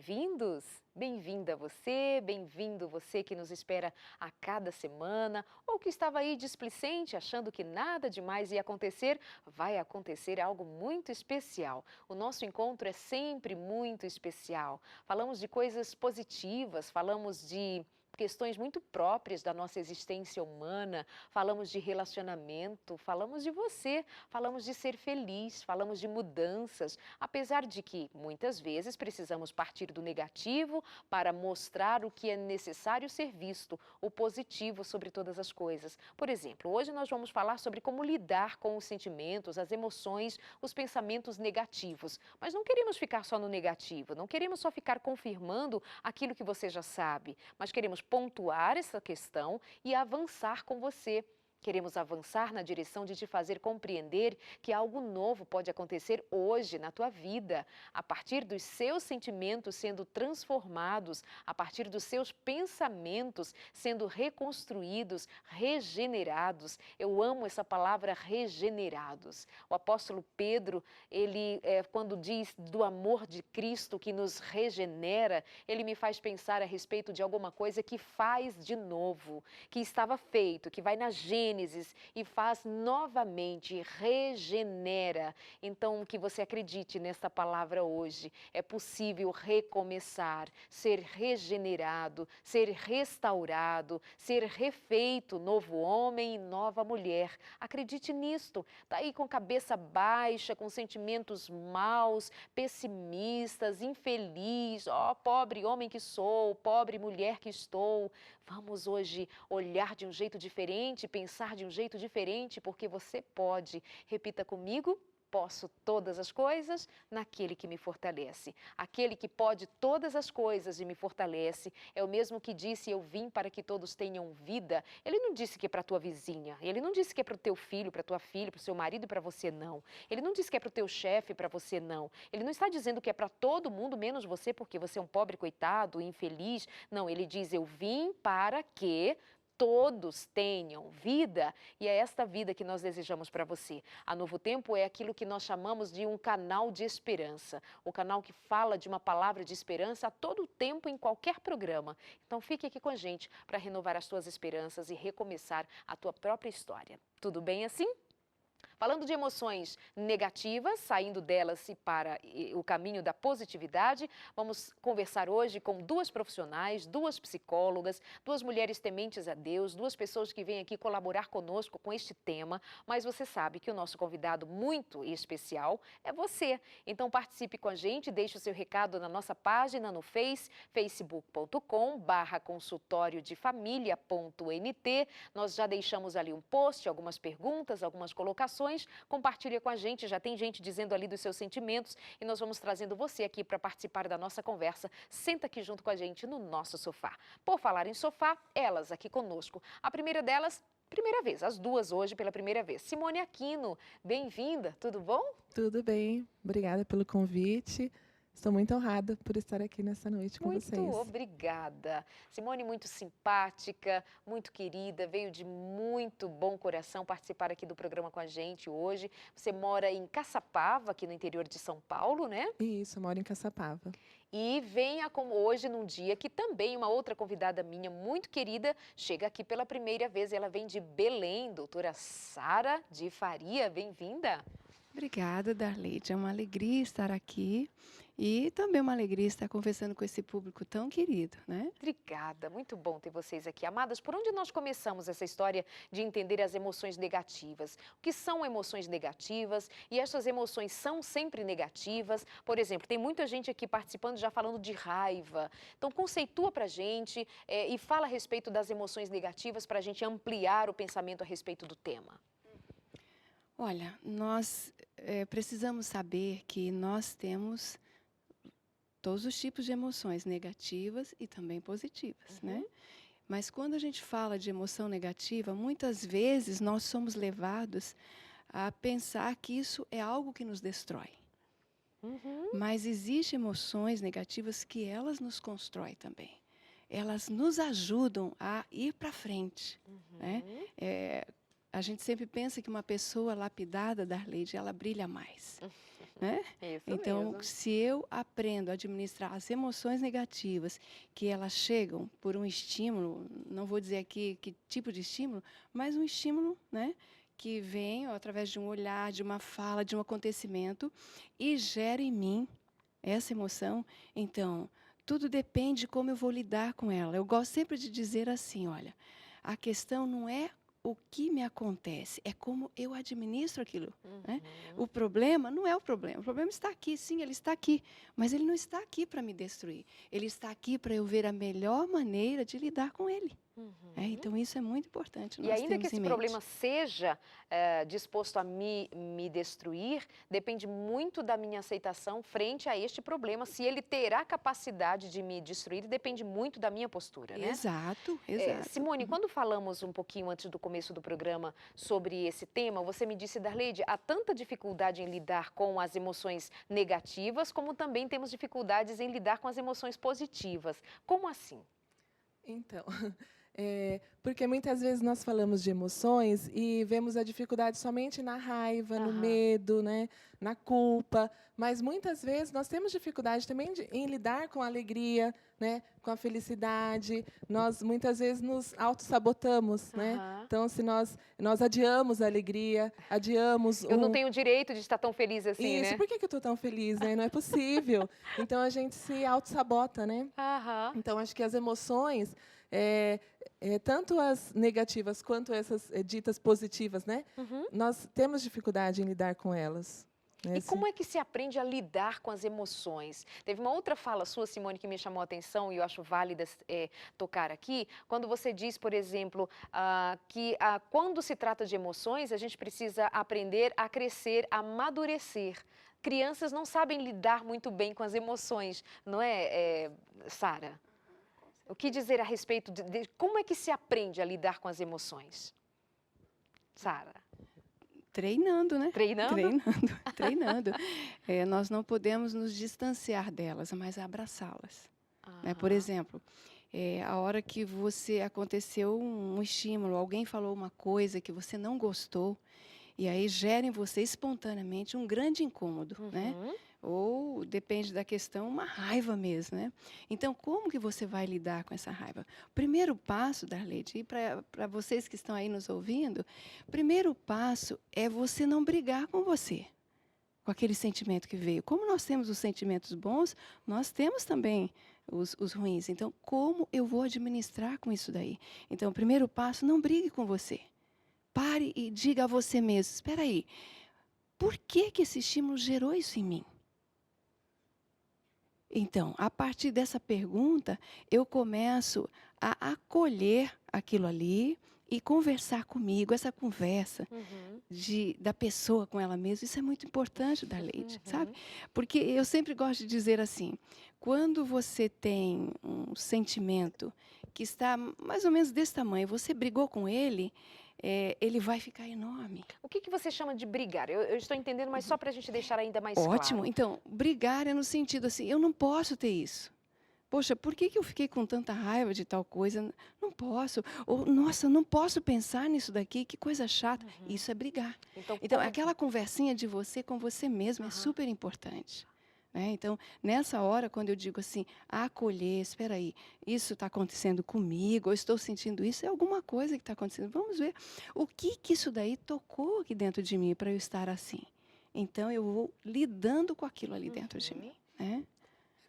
bem-vindos! Bem-vinda você, bem-vindo você que nos espera a cada semana ou que estava aí displicente achando que nada demais ia acontecer, vai acontecer algo muito especial. O nosso encontro é sempre muito especial. Falamos de coisas positivas, falamos de questões muito próprias da nossa existência humana, falamos de relacionamento, falamos de você, falamos de ser feliz, falamos de mudanças, apesar de que muitas vezes precisamos partir do negativo para mostrar o que é necessário ser visto, o positivo sobre todas as coisas. Por exemplo, hoje nós vamos falar sobre como lidar com os sentimentos, as emoções, os pensamentos negativos. Mas não queremos ficar só no negativo, não queremos só ficar confirmando aquilo que você já sabe, mas queremos pontuar essa questão e avançar com você. Queremos avançar na direção de te fazer compreender que algo novo pode acontecer hoje na tua vida, a partir dos seus sentimentos sendo transformados, a partir dos seus pensamentos sendo reconstruídos, regenerados. Eu amo essa palavra regenerados. O apóstolo Pedro, quando diz do amor de Cristo que nos regenera, ele me faz pensar a respeito de alguma coisa que faz de novo, que estava feito, que vai na Gênesis e faz novamente, regenera. Então, que você acredite nessa palavra hoje. É possível recomeçar, ser regenerado, ser restaurado, ser refeito, novo homem e nova mulher. Acredite nisto. Está aí com cabeça baixa, com sentimentos maus, pessimistas, infeliz. Ó, pobre homem que sou, pobre mulher que estou. Vamos hoje olhar de um jeito diferente, pensar de um jeito diferente, porque você pode. Repita comigo. Posso todas as coisas naquele que me fortalece. Aquele que pode todas as coisas e me fortalece é o mesmo que disse: eu vim para que todos tenham vida. Ele não disse que é para a tua vizinha, ele não disse que é para o teu filho, para a tua filha, para o seu marido e para você, não. Ele não disse que é para o teu chefe, para você, não. Ele não está dizendo que é para todo mundo, menos você, porque você é um pobre coitado, infeliz. Não, ele diz: eu vim para que todos tenham vida, e é esta vida que nós desejamos para você. A Novo Tempo é aquilo que nós chamamos de um canal de esperança, o canal que fala de uma palavra de esperança a todo tempo em qualquer programa. Então fique aqui com a gente para renovar as tuas esperanças e recomeçar a tua própria história. Tudo bem assim? Falando de emoções negativas, saindo delas e para o caminho da positividade, vamos conversar hoje com duas profissionais, duas psicólogas, duas mulheres tementes a Deus, duas pessoas que vêm aqui colaborar conosco com este tema, mas você sabe que o nosso convidado muito especial é você. Então participe com a gente, deixe o seu recado na nossa página no facebook.com/consultoriodefamilia.nt. Nós já deixamos ali um post, algumas perguntas, algumas colocações. Compartilha com a gente, já tem gente dizendo ali dos seus sentimentos e nós vamos trazendo você aqui para participar da nossa conversa. Senta aqui junto com a gente no nosso sofá. Por falar em sofá, elas aqui conosco. A primeira delas, primeira vez, as duas hoje pela primeira vez. Simone Aquino, bem-vinda, tudo bom? Tudo bem, obrigada pelo convite. Estou muito honrada por estar aqui nessa noite com Muito vocês. obrigada. Simone, muito simpática, muito querida, veio de muito bom coração participar aqui do programa com a gente hoje. Você mora em Caçapava, aqui no interior de São Paulo, né? Isso, eu moro em Caçapava. E venha como hoje, num dia que também uma outra convidada minha, muito querida, chega aqui pela primeira vez. Ela vem de Belém, doutora Sara de Faria. Bem-vinda. Obrigada, Darleide. É uma alegria estar aqui e também uma alegria estar conversando com esse público tão querido, né? Obrigada, muito bom ter vocês aqui. Amadas, por onde nós começamos essa história de entender as emoções negativas? O que são emoções negativas? E essas emoções são sempre negativas? Por exemplo, tem muita gente aqui participando já falando de raiva. Então, conceitua pra gente e fala a respeito das emoções negativas para a gente ampliar o pensamento a respeito do tema. Olha, nós precisamos saber que nós temos todos os tipos de emoções negativas e também positivas, né? Mas quando a gente fala de emoção negativa, muitas vezes nós somos levados a pensar que isso é algo que nos destrói. Mas existem emoções negativas que elas nos constroem também. Elas nos ajudam a ir para frente, né? A gente sempre pensa que uma pessoa lapidada, Darleide, ela brilha mais. né? Isso Então, mesmo. se eu aprendo a administrar as emoções negativas, que elas chegam por um estímulo, não vou dizer aqui que tipo de estímulo, mas um estímulo, né, que vem através de um olhar, de uma fala, de um acontecimento e gera em mim essa emoção, então tudo depende de como eu vou lidar com ela. Eu gosto sempre de dizer assim, olha, a questão não é o que me acontece, é como eu administro aquilo, né? Uhum. O problema não é o problema está aqui, sim, ele está aqui, mas ele não está aqui para me destruir, ele está aqui para eu ver a melhor maneira de lidar com ele. Uhum. Então isso é muito importante E nós ainda que termos esse em problema mente. seja disposto a me destruir, depende muito da minha aceitação frente a este problema. Se ele terá capacidade de me destruir, depende muito da minha postura, né? Exato, exato. Simone, quando falamos um pouquinho antes do começo do programa sobre esse tema, você me disse, Darleide, há tanta dificuldade em lidar com as emoções negativas, como também temos dificuldades em lidar com as emoções positivas. Como assim? Então, porque muitas vezes nós falamos de emoções e vemos a dificuldade somente na raiva, no Aham. medo, né, na culpa, mas muitas vezes nós temos dificuldade também em lidar com a alegria, né, com a felicidade. Nós muitas vezes nos autossabotamos, né? Aham. Então, se nós adiamos a alegria, adiamos Eu não tenho o direito de estar tão feliz assim, isso, né? por que que eu estou tão feliz, né? Não é possível. Então a gente se autossabota, né? Aham. Então, acho que as emoções, tanto as negativas quanto essas ditas positivas, né? Uhum. Nós temos dificuldade em lidar com elas. Né? E como é que se aprende a lidar com as emoções? Teve uma outra fala sua, Simone, que me chamou a atenção e eu acho válida tocar aqui, quando você diz, por exemplo, que quando se trata de emoções, a gente precisa aprender a crescer, a amadurecer. Crianças não sabem lidar muito bem com as emoções, não é, Sara? O que dizer a respeito de como é que se aprende a lidar com as emoções? Sara? Treinando, né? Treinando? Treinando, treinando. Nós não podemos nos distanciar delas, mas abraçá-las. Né? Por Aham. exemplo, a hora que aconteceu um estímulo, alguém falou uma coisa que você não gostou, e aí gera em você espontaneamente um grande incômodo, né? Uhum. Ou, depende da questão, uma raiva mesmo, né? Então, como que você vai lidar com essa raiva? Primeiro passo, Darleide, e para vocês que estão aí nos ouvindo, primeiro passo é você não brigar com você, com aquele sentimento que veio. Como nós temos os sentimentos bons, nós temos também os ruins. Então, como eu vou administrar com isso daí? Então, o primeiro passo, não brigue com você. Pare e diga a você mesmo, espera aí, por que que esse estímulo gerou isso em mim? Então, a partir dessa pergunta, eu começo a acolher aquilo ali e conversar comigo, essa conversa Uhum. da pessoa com ela mesma, isso é muito importante, Darleide, sabe? Uhum. Porque eu sempre gosto de dizer assim, quando você tem um sentimento que está mais ou menos desse tamanho, você brigou com ele, ele vai ficar enorme. O que você chama de brigar? Eu estou entendendo, mas só para a gente deixar ainda mais Ótimo. claro. Então, brigar é no sentido assim, eu não posso ter isso. Poxa, por que que eu fiquei com tanta raiva de tal coisa? Não posso. Ou, nossa, eu não posso pensar nisso daqui, que coisa chata. Isso é brigar. Então, aquela conversinha de você com você mesmo é super importante. Né? Então, nessa hora, quando eu digo assim, acolher, espera aí, isso está acontecendo comigo, eu estou sentindo isso, é alguma coisa que está acontecendo. Vamos ver o que isso daí tocou aqui dentro de mim para eu estar assim. Então, eu vou lidando com aquilo ali dentro de mim. Né?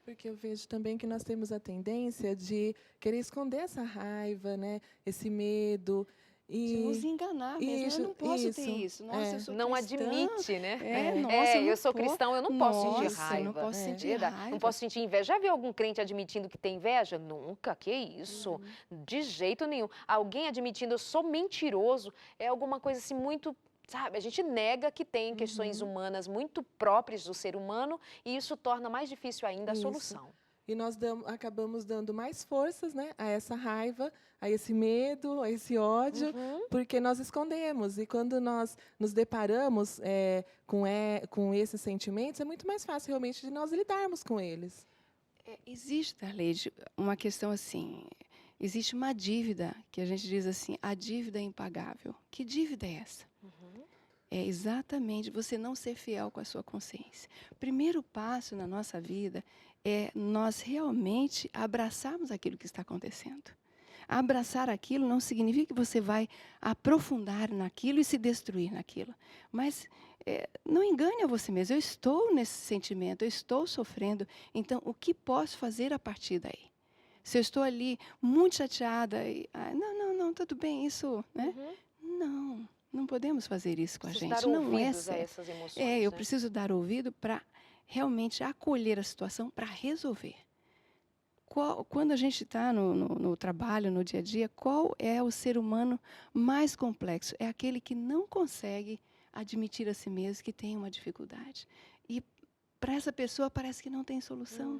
Porque eu vejo também que nós temos a tendência de querer esconder essa raiva, né? Esse medo. De nos enganar mesmo. Eu não posso ter isso. Nossa, eu sou não cristã. admite, né? Nossa, eu sou cristão, eu não posso sentir Nossa, raiva. eu não posso sentir Verdade. raiva. Não posso sentir inveja. Já viu algum crente admitindo que tem inveja? Nunca, que isso? De jeito nenhum. Alguém admitindo eu sou mentiroso é alguma coisa assim muito... Sabe, a gente nega que tem questões humanas muito próprias do ser humano e isso torna mais difícil ainda a solução. E nós acabamos dando mais forças, né, a essa raiva, a esse medo, a esse ódio, porque nós escondemos. E quando nós nos deparamos com esses sentimentos, é muito mais fácil realmente de nós lidarmos com eles. Existe, Darleide, uma questão assim, existe uma dívida, que a gente diz assim, a dívida é impagável. Que dívida é essa? É exatamente você não ser fiel com a sua consciência. Primeiro passo na nossa vida é nós realmente abraçarmos aquilo que está acontecendo. Abraçar aquilo não significa que você vai aprofundar naquilo e se destruir naquilo. Mas não engane a você mesmo. Eu estou nesse sentimento, eu estou sofrendo. Então, o que posso fazer a partir daí? Se eu estou ali muito chateada, não, tudo bem, isso, né? Não podemos fazer isso com a Preciso gente. dar Não é ouvidos a certo. essas emoções, Eu né? preciso dar ouvido para realmente acolher a situação, para resolver. Quando a gente está no trabalho, no dia a dia, qual é o ser humano mais complexo? É aquele que não consegue admitir a si mesmo que tem uma dificuldade. E para essa pessoa parece que não tem solução,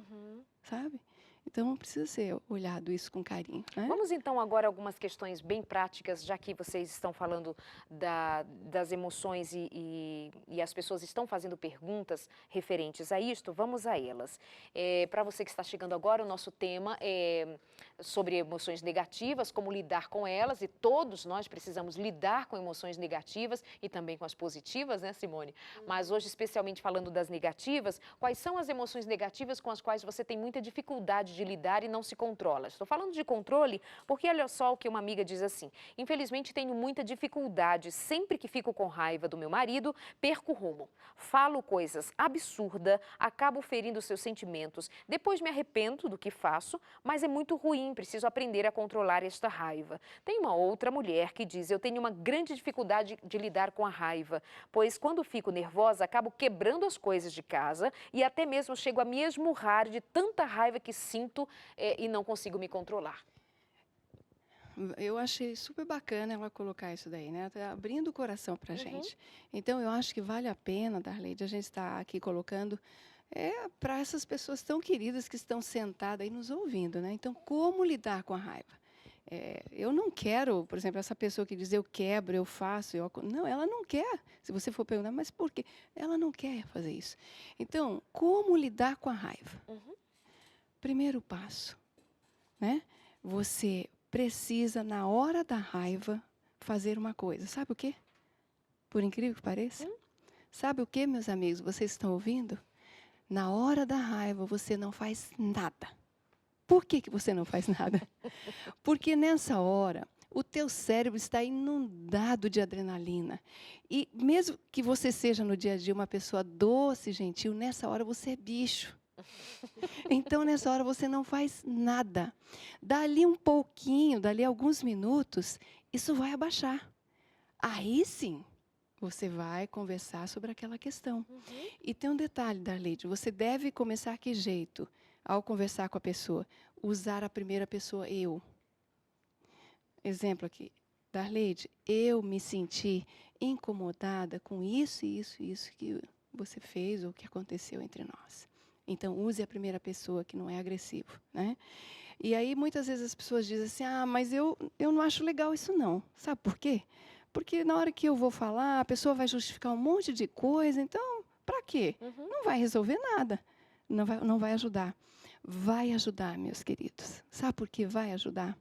sabe? Então precisa ser olhado isso com carinho, né? Vamos então agora a algumas questões bem práticas, já que vocês estão falando das emoções e as pessoas estão fazendo perguntas referentes a isto, vamos a elas. Para você que está chegando agora, o nosso tema é sobre emoções negativas, como lidar com elas, e todos nós precisamos lidar com emoções negativas e também com as positivas, né, Simone? Mas hoje, especialmente falando das negativas, quais são as emoções negativas com as quais você tem muita dificuldade de lidar e não se controla? Estou falando de controle porque olha só o que uma amiga diz assim: infelizmente tenho muita dificuldade, sempre que fico com raiva do meu marido, perco o rumo. Falo coisas absurdas, acabo ferindo seus sentimentos, depois me arrependo do que faço, mas é muito ruim, preciso aprender a controlar esta raiva. Tem uma outra mulher que diz: eu tenho uma grande dificuldade de lidar com a raiva, pois quando fico nervosa acabo quebrando as coisas de casa e até mesmo chego a me esmurrar de tanta raiva que sinto e não consigo me controlar. Eu achei super bacana ela colocar isso daí, né? Tá abrindo o coração para a gente. Então, eu acho que vale a pena, Darleide, a gente estar aqui colocando para essas pessoas tão queridas que estão sentadas aí nos ouvindo, né? Então, como lidar com a raiva? Eu não quero, por exemplo, essa pessoa que diz eu quebro, eu faço, não, ela não quer. Se você for perguntar, mas por quê? Ela não quer fazer isso. Então, como lidar com a raiva? Primeiro passo, né? Você precisa, na hora da raiva, fazer uma coisa. Sabe o quê? Por incrível que pareça. Sabe o quê, meus amigos? Vocês estão ouvindo? Na hora da raiva, você não faz nada. Por que você não faz nada? Porque nessa hora, o teu cérebro está inundado de adrenalina. E mesmo que você seja no dia a dia uma pessoa doce, gentil, nessa hora você é bicho. Então, nessa hora, você não faz nada. Dali um pouquinho, dali alguns minutos, isso vai abaixar. Aí sim, você vai conversar sobre aquela questão. E tem um detalhe, Darleide, você deve começar que jeito ao conversar com a pessoa? Usar a primeira pessoa, eu. Exemplo aqui. Darleide, eu me senti incomodada com isso e isso que você fez ou que aconteceu entre nós. Então, use a primeira pessoa, que não é agressivo, né? E aí, muitas vezes as pessoas dizem assim, mas eu não acho legal isso não. Sabe por quê? Porque na hora que eu vou falar, a pessoa vai justificar um monte de coisa, então, para quê? Não vai resolver nada, não vai ajudar. Vai ajudar, meus queridos. Sabe por que vai ajudar?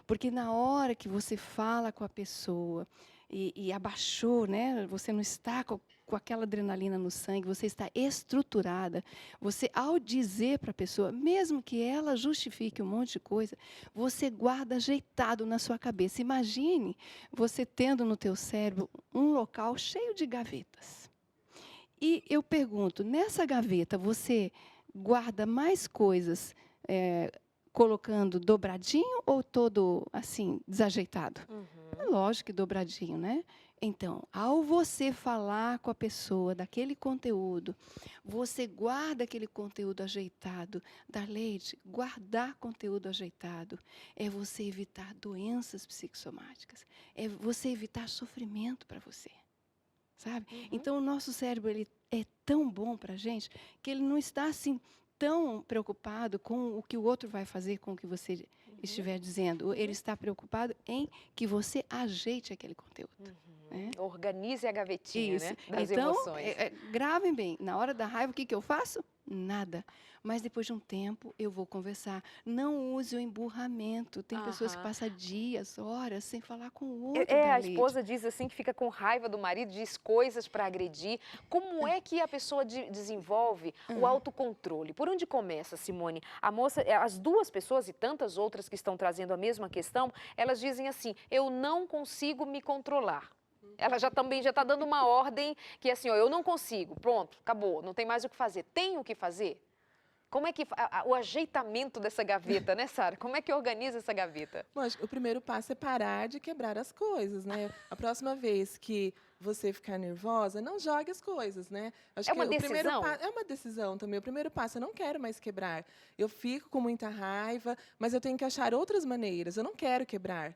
Porque na hora que você fala com a pessoa e abaixou, né? Você não está com aquela adrenalina no sangue, você está estruturada. Você, ao dizer para a pessoa, mesmo que ela justifique um monte de coisa, você guarda ajeitado na sua cabeça. Imagine você tendo no teu cérebro um local cheio de gavetas. E eu pergunto, nessa gaveta você guarda mais coisas colocando dobradinho ou todo assim desajeitado? É lógico que dobradinho, né? Então, ao você falar com a pessoa daquele conteúdo, você guarda aquele conteúdo ajeitado. Darleide, guardar conteúdo ajeitado é você evitar doenças psicossomáticas, é você evitar sofrimento para você, sabe? Então, o nosso cérebro ele é tão bom para a gente que ele não está assim tão preocupado com o que o outro vai fazer com o que você estiver dizendo. Ele está preocupado em que você ajeite aquele conteúdo. Né? Organize a gavetinha, Isso. né, das então, emoções. Gravem bem. Na hora da raiva, o que eu faço? nada. Mas depois de um tempo, eu vou conversar. Não use o emburramento. Tem pessoas que Aham. passam dias, horas, sem falar com o outro, A Darleide. esposa diz assim que fica com raiva do marido, diz coisas para agredir. Como é que a pessoa desenvolve o autocontrole? Por onde começa, Simone? A moça, as duas pessoas e tantas outras que estão trazendo a mesma questão, elas dizem assim: eu não consigo me controlar. Ela também já está dando uma ordem que é assim, ó, eu não consigo, pronto, acabou, não tem mais o que fazer. Tem o que fazer? Como é que o ajeitamento dessa gaveta, né, Sara? Como é que organiza essa gaveta? Bom, acho que o primeiro passo é parar de quebrar as coisas, né? A próxima vez que você ficar nervosa, não jogue as coisas, né? Acho É que uma o primeiro decisão? é uma decisão também. O primeiro passo, eu não quero mais quebrar. Eu fico com muita raiva, mas eu tenho que achar outras maneiras. Eu não quero quebrar.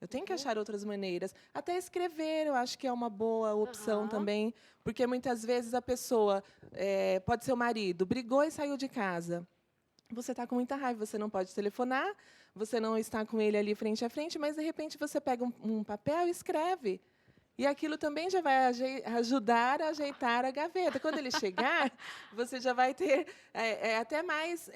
Eu tenho que achar outras maneiras. Até escrever, eu acho que é uma boa opção também, porque muitas vezes a pessoa, pode ser o marido, brigou e saiu de casa. Você está com muita raiva, você não pode telefonar, você não está com ele ali frente a frente, mas, de repente, você pega um papel e escreve. E aquilo também já vai ajudar a ajeitar a gaveta. Quando ele chegar, você já vai ter até mais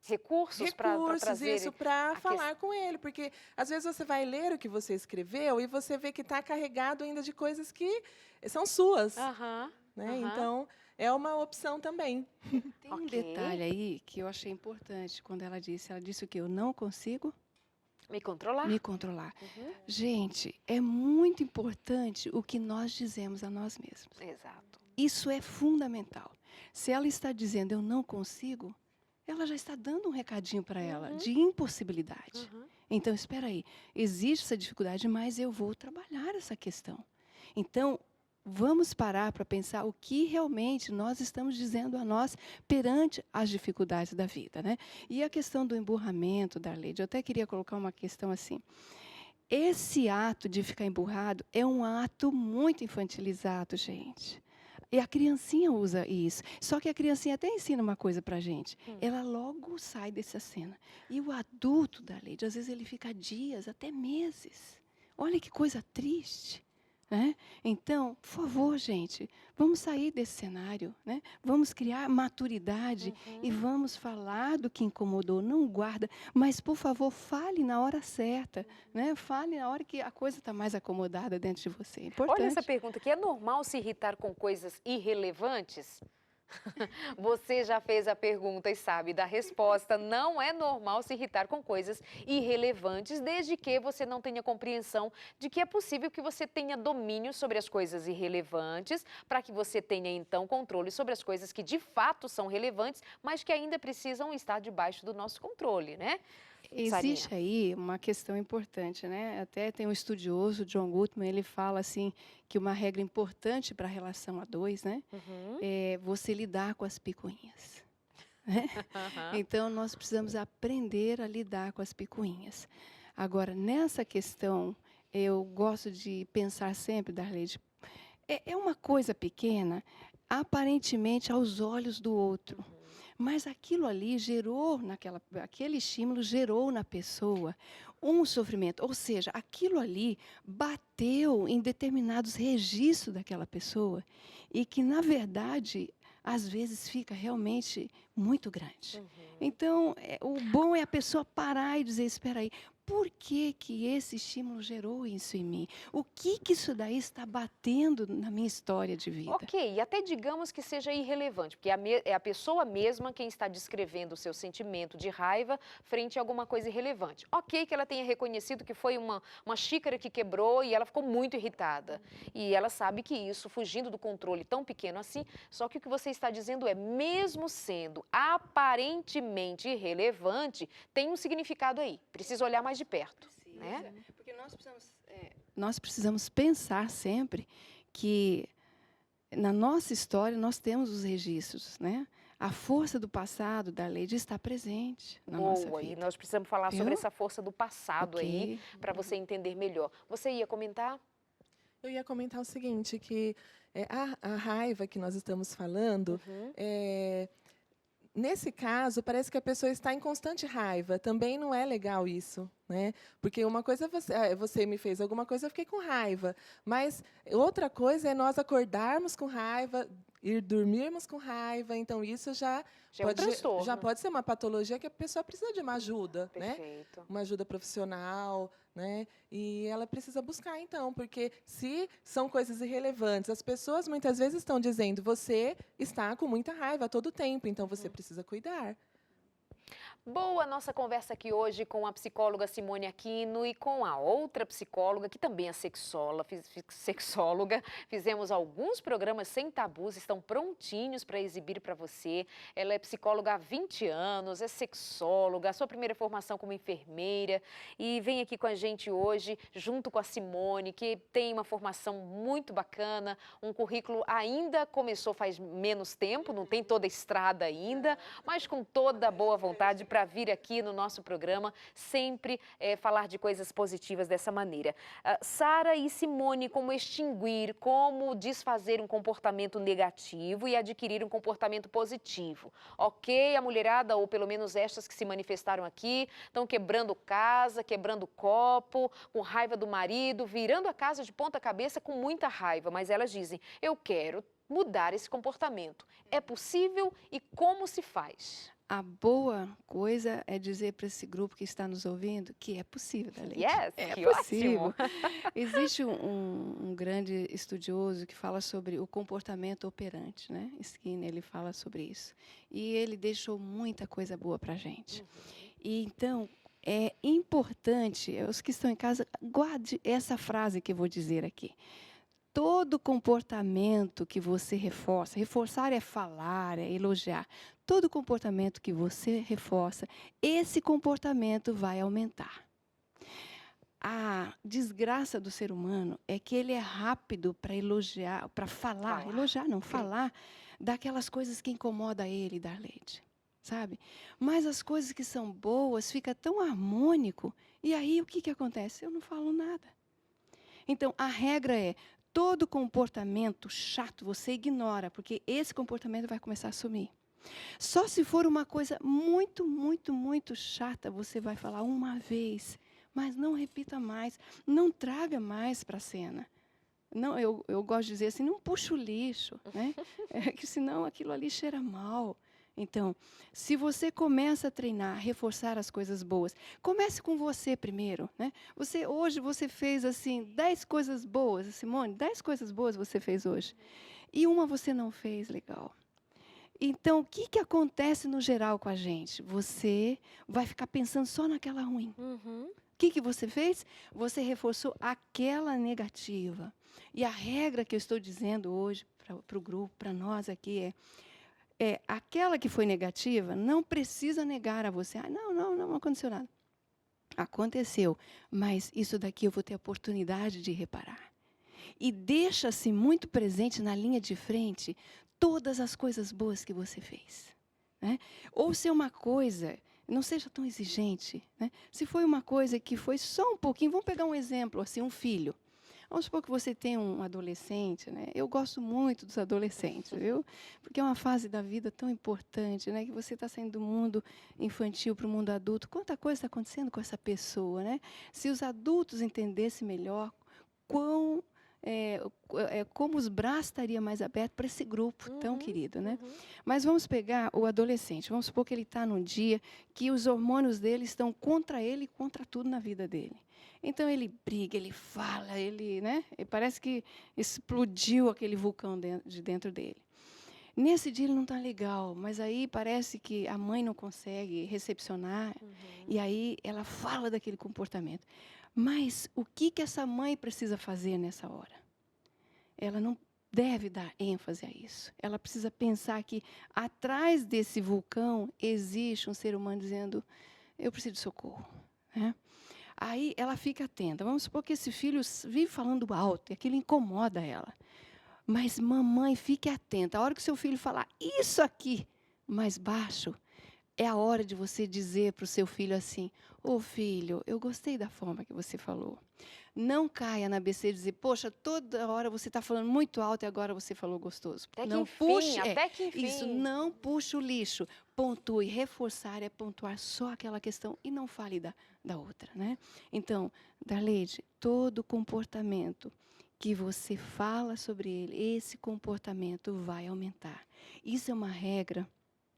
Recursos para trazer isso, para a falar com ele. Porque, às vezes, você vai ler o que você escreveu e você vê que está carregado ainda de coisas que são suas. Né? Então, é uma opção também. Tem um detalhe aí que eu achei importante quando ela disse o que eu não consigo me controlar. Me controlar. Gente, é muito importante o que nós dizemos a nós mesmos. Exato. Isso é fundamental. Se ela está dizendo eu não consigo, ela já está dando um recadinho para ela de impossibilidade. Então, espera aí, existe essa dificuldade, mas eu vou trabalhar essa questão. Então, vamos parar para pensar o que realmente nós estamos dizendo a nós perante as dificuldades da vida, né? E a questão do emburramento, Darleide, eu até queria colocar uma questão assim. Esse ato de ficar emburrado é um ato muito infantilizado, gente. E a criancinha usa isso. Só que a criancinha até ensina uma coisa para a gente. Ela logo sai dessa cena. E o adulto, Darleide, às vezes ele fica dias, até meses. Olha que coisa triste. Né? Então, por favor, gente, vamos sair desse cenário, né? Vamos criar maturidade e vamos falar do que incomodou, não guarda, mas, por favor, fale na hora certa, né? Fale na hora que a coisa está mais acomodada dentro de você. É importante. Olha essa pergunta aqui, é normal se irritar com coisas irrelevantes? Você já fez a pergunta e sabe da resposta. Não é normal se irritar com coisas irrelevantes, desde que você não tenha compreensão de que é possível que você tenha domínio sobre as coisas irrelevantes, para que você tenha, então, controle sobre as coisas que de fato são relevantes, mas que ainda precisam estar debaixo do nosso controle, né? Existe aí uma questão importante, né? Até tem um estudioso, John Gottman, ele fala assim que uma regra importante para a relação a dois, né? É você lidar com as picuinhas. Né? Então, nós precisamos aprender a lidar com as picuinhas. Agora, nessa questão, eu gosto de pensar sempre, Darleide, é uma coisa pequena, aparentemente aos olhos do outro. Mas aquilo ali gerou, aquele estímulo gerou na pessoa um sofrimento. Ou seja, aquilo ali bateu em determinados registros daquela pessoa e que, na verdade, às vezes fica realmente muito grande. Então, o bom é a pessoa parar e dizer, espera aí, por que que esse estímulo gerou isso em mim? O que que isso daí está batendo na minha história de vida? Ok, e até digamos que seja irrelevante, porque é a pessoa mesma quem está descrevendo o seu sentimento de raiva frente a alguma coisa irrelevante. Ok que ela tenha reconhecido que foi uma xícara que quebrou e ela ficou muito irritada. E ela sabe que isso, fugindo do controle tão pequeno assim, só que o que você está dizendo é, mesmo sendo aparentemente irrelevante, tem um significado aí. Precisa olhar mais de perto. Né? Porque nós precisamos pensar sempre que na nossa história nós temos os registros, né? A força do passado, Darleide, está presente na nossa vida. E nós precisamos falar sobre essa força do passado aí, para você entender melhor. Você ia comentar? Eu ia comentar o seguinte, que a raiva que nós estamos falando, nesse caso, parece que a pessoa está em constante raiva. Também não é legal isso, né? Porque uma coisa é você me fez alguma coisa, eu fiquei com raiva. Mas outra coisa é nós acordarmos com raiva, ir dormirmos com raiva. Então, isso Já é um já transtorno. pode ser uma patologia que a pessoa precisa de uma ajuda, né? Perfeito. Uma ajuda profissional, né? E ela precisa buscar, então, porque se são coisas irrelevantes, as pessoas muitas vezes estão dizendo, você está com muita raiva a todo tempo, então você precisa cuidar. Boa nossa conversa aqui hoje com a psicóloga Simone Aquino e com a outra psicóloga, que também é sexóloga. Fizemos alguns programas sem tabus, estão prontinhos para exibir para você. Ela é psicóloga há 20 anos, é sexóloga, a sua primeira formação como enfermeira e vem aqui com a gente hoje, junto com a Simone, que tem uma formação muito bacana, um currículo ainda começou faz menos tempo, não tem toda a estrada ainda, mas com toda a boa vontade para vir aqui no nosso programa, sempre falar de coisas positivas dessa maneira. Sara e Simone, como extinguir, como desfazer um comportamento negativo e adquirir um comportamento positivo. Ok, a mulherada, ou pelo menos estas que se manifestaram aqui, estão quebrando casa, quebrando copo, com raiva do marido, virando a casa de ponta cabeça com muita raiva, mas elas dizem, eu quero mudar esse comportamento. É possível e como se faz? A boa coisa é dizer para esse grupo que está nos ouvindo que é possível, Dalete. Yes, É que possível. ótimo. Existe um grande estudioso que fala sobre o comportamento operante, né? Skinner, ele fala sobre isso. E ele deixou muita coisa boa para a gente. E então, é importante, os que estão em casa, guarde essa frase que eu vou dizer aqui. Todo comportamento que você reforça, reforçar é falar, é elogiar. Todo comportamento que você reforça, esse comportamento vai aumentar. A desgraça do ser humano é que ele é rápido para elogiar, para falar, elogiar não, falar daquelas coisas que incomodam ele, Darlete, sabe? Mas as coisas que são boas, fica tão harmônico, e aí o que acontece? Eu não falo nada. Então, a regra é, todo comportamento chato você ignora, porque esse comportamento vai começar a sumir. Só se for uma coisa muito, muito, muito chata, você vai falar uma vez, mas não repita mais, não traga mais para a cena. Não, eu gosto de dizer assim, não puxa o lixo, né? Que senão aquilo ali cheira mal. Então, se você começa a treinar, a reforçar as coisas boas, comece com você primeiro, né? Hoje você fez assim 10 coisas boas, Simone, 10 coisas boas você fez hoje. E uma você não fez legal. Então, o que acontece no geral com a gente? Você vai ficar pensando só naquela ruim. O que você fez? Você reforçou aquela negativa. E a regra que eu estou dizendo hoje para o grupo, para nós aqui, aquela que foi negativa, não precisa negar a você. Não aconteceu nada. Aconteceu, mas isso daqui eu vou ter a oportunidade de reparar. E deixa-se muito presente na linha de frente todas as coisas boas que você fez. Né? Ou se é uma coisa, não seja tão exigente. Né? Se foi uma coisa que foi só um pouquinho, vamos pegar um exemplo, assim, um filho. Vamos supor que você tem um adolescente, né? Eu gosto muito dos adolescentes, viu? Porque é uma fase da vida tão importante, né? Que você está saindo do mundo infantil para o mundo adulto. Quanta coisa está acontecendo com essa pessoa, né? Se os adultos entendessem melhor como os braços estariam mais abertos para esse grupo tão querido, né? Mas vamos pegar o adolescente. Vamos supor que ele está num dia que os hormônios dele estão contra ele e contra tudo na vida dele. Então ele briga, ele fala, né? Parece que explodiu aquele vulcão de dentro dele. Nesse dia ele não está legal, mas aí parece que a mãe não consegue recepcionar e aí ela fala daquele comportamento. Mas o que essa mãe precisa fazer nessa hora? Ela não deve dar ênfase a isso. Ela precisa pensar que atrás desse vulcão existe um ser humano dizendo, eu preciso de socorro. Né? Aí ela fica atenta. Vamos supor que esse filho vive falando alto e aquilo incomoda ela. Mas mamãe, fique atenta. A hora que seu filho falar isso aqui mais baixo, é a hora de você dizer para o seu filho assim, filho, eu gostei da forma que você falou. Não caia na besteira de dizer, poxa, toda hora você está falando muito alto e agora você falou gostoso. Até que enfim. Isso, não puxe o lixo. Pontue, reforçar é pontuar só aquela questão e não fale da outra. Né? Então, Darlete, todo comportamento que você fala sobre ele, esse comportamento vai aumentar. Isso é uma regra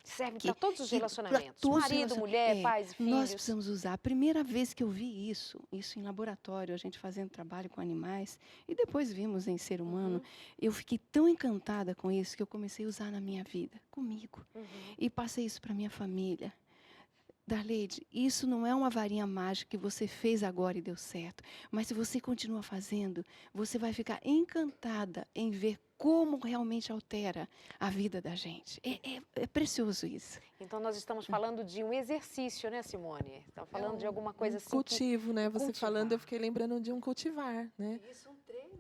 Serve para todos os pra relacionamentos. todos os Marido, mulher, pais e nós filhos. precisamos usar. A primeira vez que eu vi isso em laboratório, a gente fazendo trabalho com animais, e depois vimos em ser humano, eu fiquei tão encantada com isso que eu comecei a usar na minha vida, comigo. E passei isso para minha família. Darleide, isso não é uma varinha mágica que você fez agora e deu certo. Mas se você continua fazendo, você vai ficar encantada em ver como realmente altera a vida da gente. É precioso isso. Então, nós estamos falando de um exercício, né, Simone? Estamos falando de alguma coisa assim cultivo, né? Você cultivar. falando, eu fiquei lembrando de um cultivar, né? Isso, um treino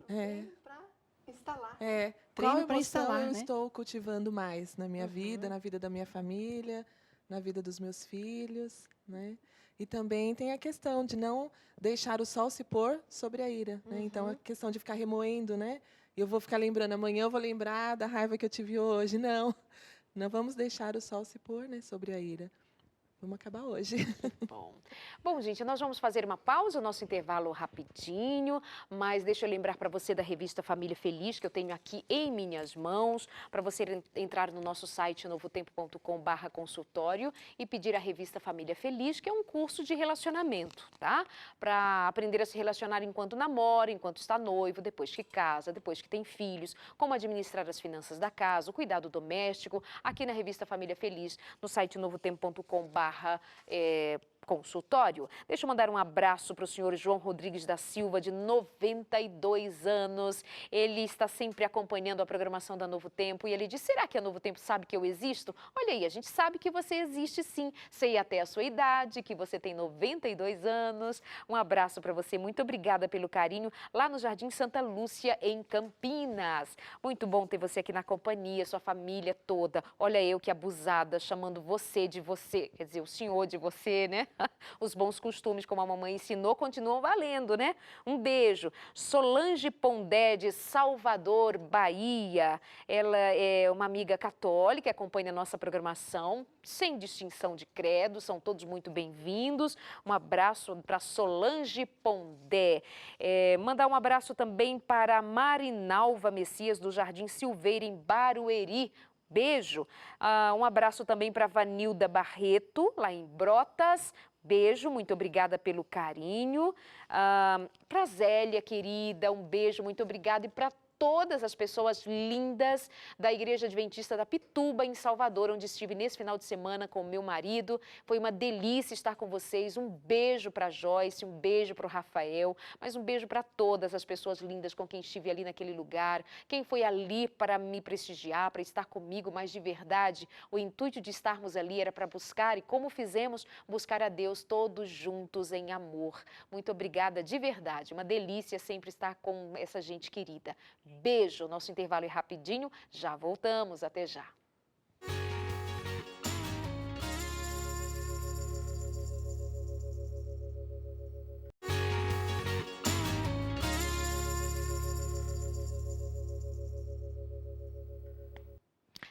para instalar. Qual Treino para emoção instalar, eu né? estou cultivando mais na minha vida, na vida da minha família, na vida dos meus filhos, né? E também tem a questão de não deixar o sol se pôr sobre a ira, né? Então, a questão de ficar remoendo, né? Eu vou ficar lembrando, amanhã eu vou lembrar da raiva que eu tive hoje. Não, não vamos deixar o sol se pôr, né, sobre a ira. Vamos acabar hoje. Bom, gente, nós vamos fazer uma pausa, o nosso intervalo rapidinho, mas deixa eu lembrar para você da revista Família Feliz, que eu tenho aqui em minhas mãos, para você entrar no nosso site novotempo.com/consultório e pedir a revista Família Feliz, que é um curso de relacionamento, tá? Para aprender a se relacionar enquanto namora, enquanto está noivo, depois que casa, depois que tem filhos, como administrar as finanças da casa, o cuidado doméstico, aqui na revista Família Feliz, no site novotempo.com/consultório. Deixa eu mandar um abraço para o senhor João Rodrigues da Silva, de 92 anos. Ele está sempre acompanhando a programação da Novo Tempo e ele diz, será que a Novo Tempo sabe que eu existo? Olha aí, a gente sabe que você existe sim. Sei até a sua idade, que você tem 92 anos. Um abraço para você, muito obrigada pelo carinho, lá no Jardim Santa Lúcia, em Campinas. Muito bom ter você aqui na companhia, sua família toda. Olha eu que abusada, chamando você de você, quer dizer, o senhor de você, né? Os bons costumes, como a mamãe ensinou, continuam valendo, né? Um beijo. Solange Pondé, de Salvador, Bahia. Ela é uma amiga católica, acompanha a nossa programação, sem distinção de credo, são todos muito bem-vindos. Um abraço para Solange Pondé. Mandar um abraço também para Marinalva Messias, do Jardim Silveira, em Barueri. Beijo. Um abraço também para Vanilda Barreto, lá em Brotas. Beijo, muito obrigada pelo carinho. Para Zélia, querida, um beijo, muito obrigada. E para todas as pessoas lindas da Igreja Adventista da Pituba, em Salvador, onde estive nesse final de semana com o meu marido. Foi uma delícia estar com vocês. Um beijo para a Joyce, um beijo para o Rafael, mas um beijo para todas as pessoas lindas com quem estive ali naquele lugar. Quem foi ali para me prestigiar, para estar comigo, mas de verdade, o intuito de estarmos ali era para buscar, e como fizemos, buscar a Deus todos juntos em amor. Muito obrigada de verdade. Uma delícia sempre estar com essa gente querida. Beijo, nosso intervalo é rapidinho, já voltamos, até já.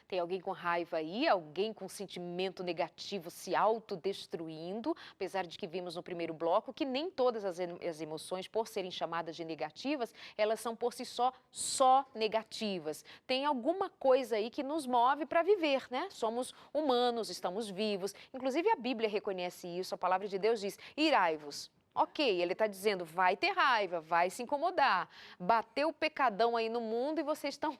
Tem alguém com raiva aí, alguém com sentimento negativo se autodestruindo, apesar de que vimos no primeiro bloco que nem todas as emoções, por serem chamadas de negativas, elas são por si só negativas. Tem alguma coisa aí que nos move para viver, né? Somos humanos, estamos vivos. Inclusive a Bíblia reconhece isso, a palavra de Deus diz, irai-vos. Ok, ele está dizendo, vai ter raiva, vai se incomodar, bateu o pecadão aí no mundo e vocês estão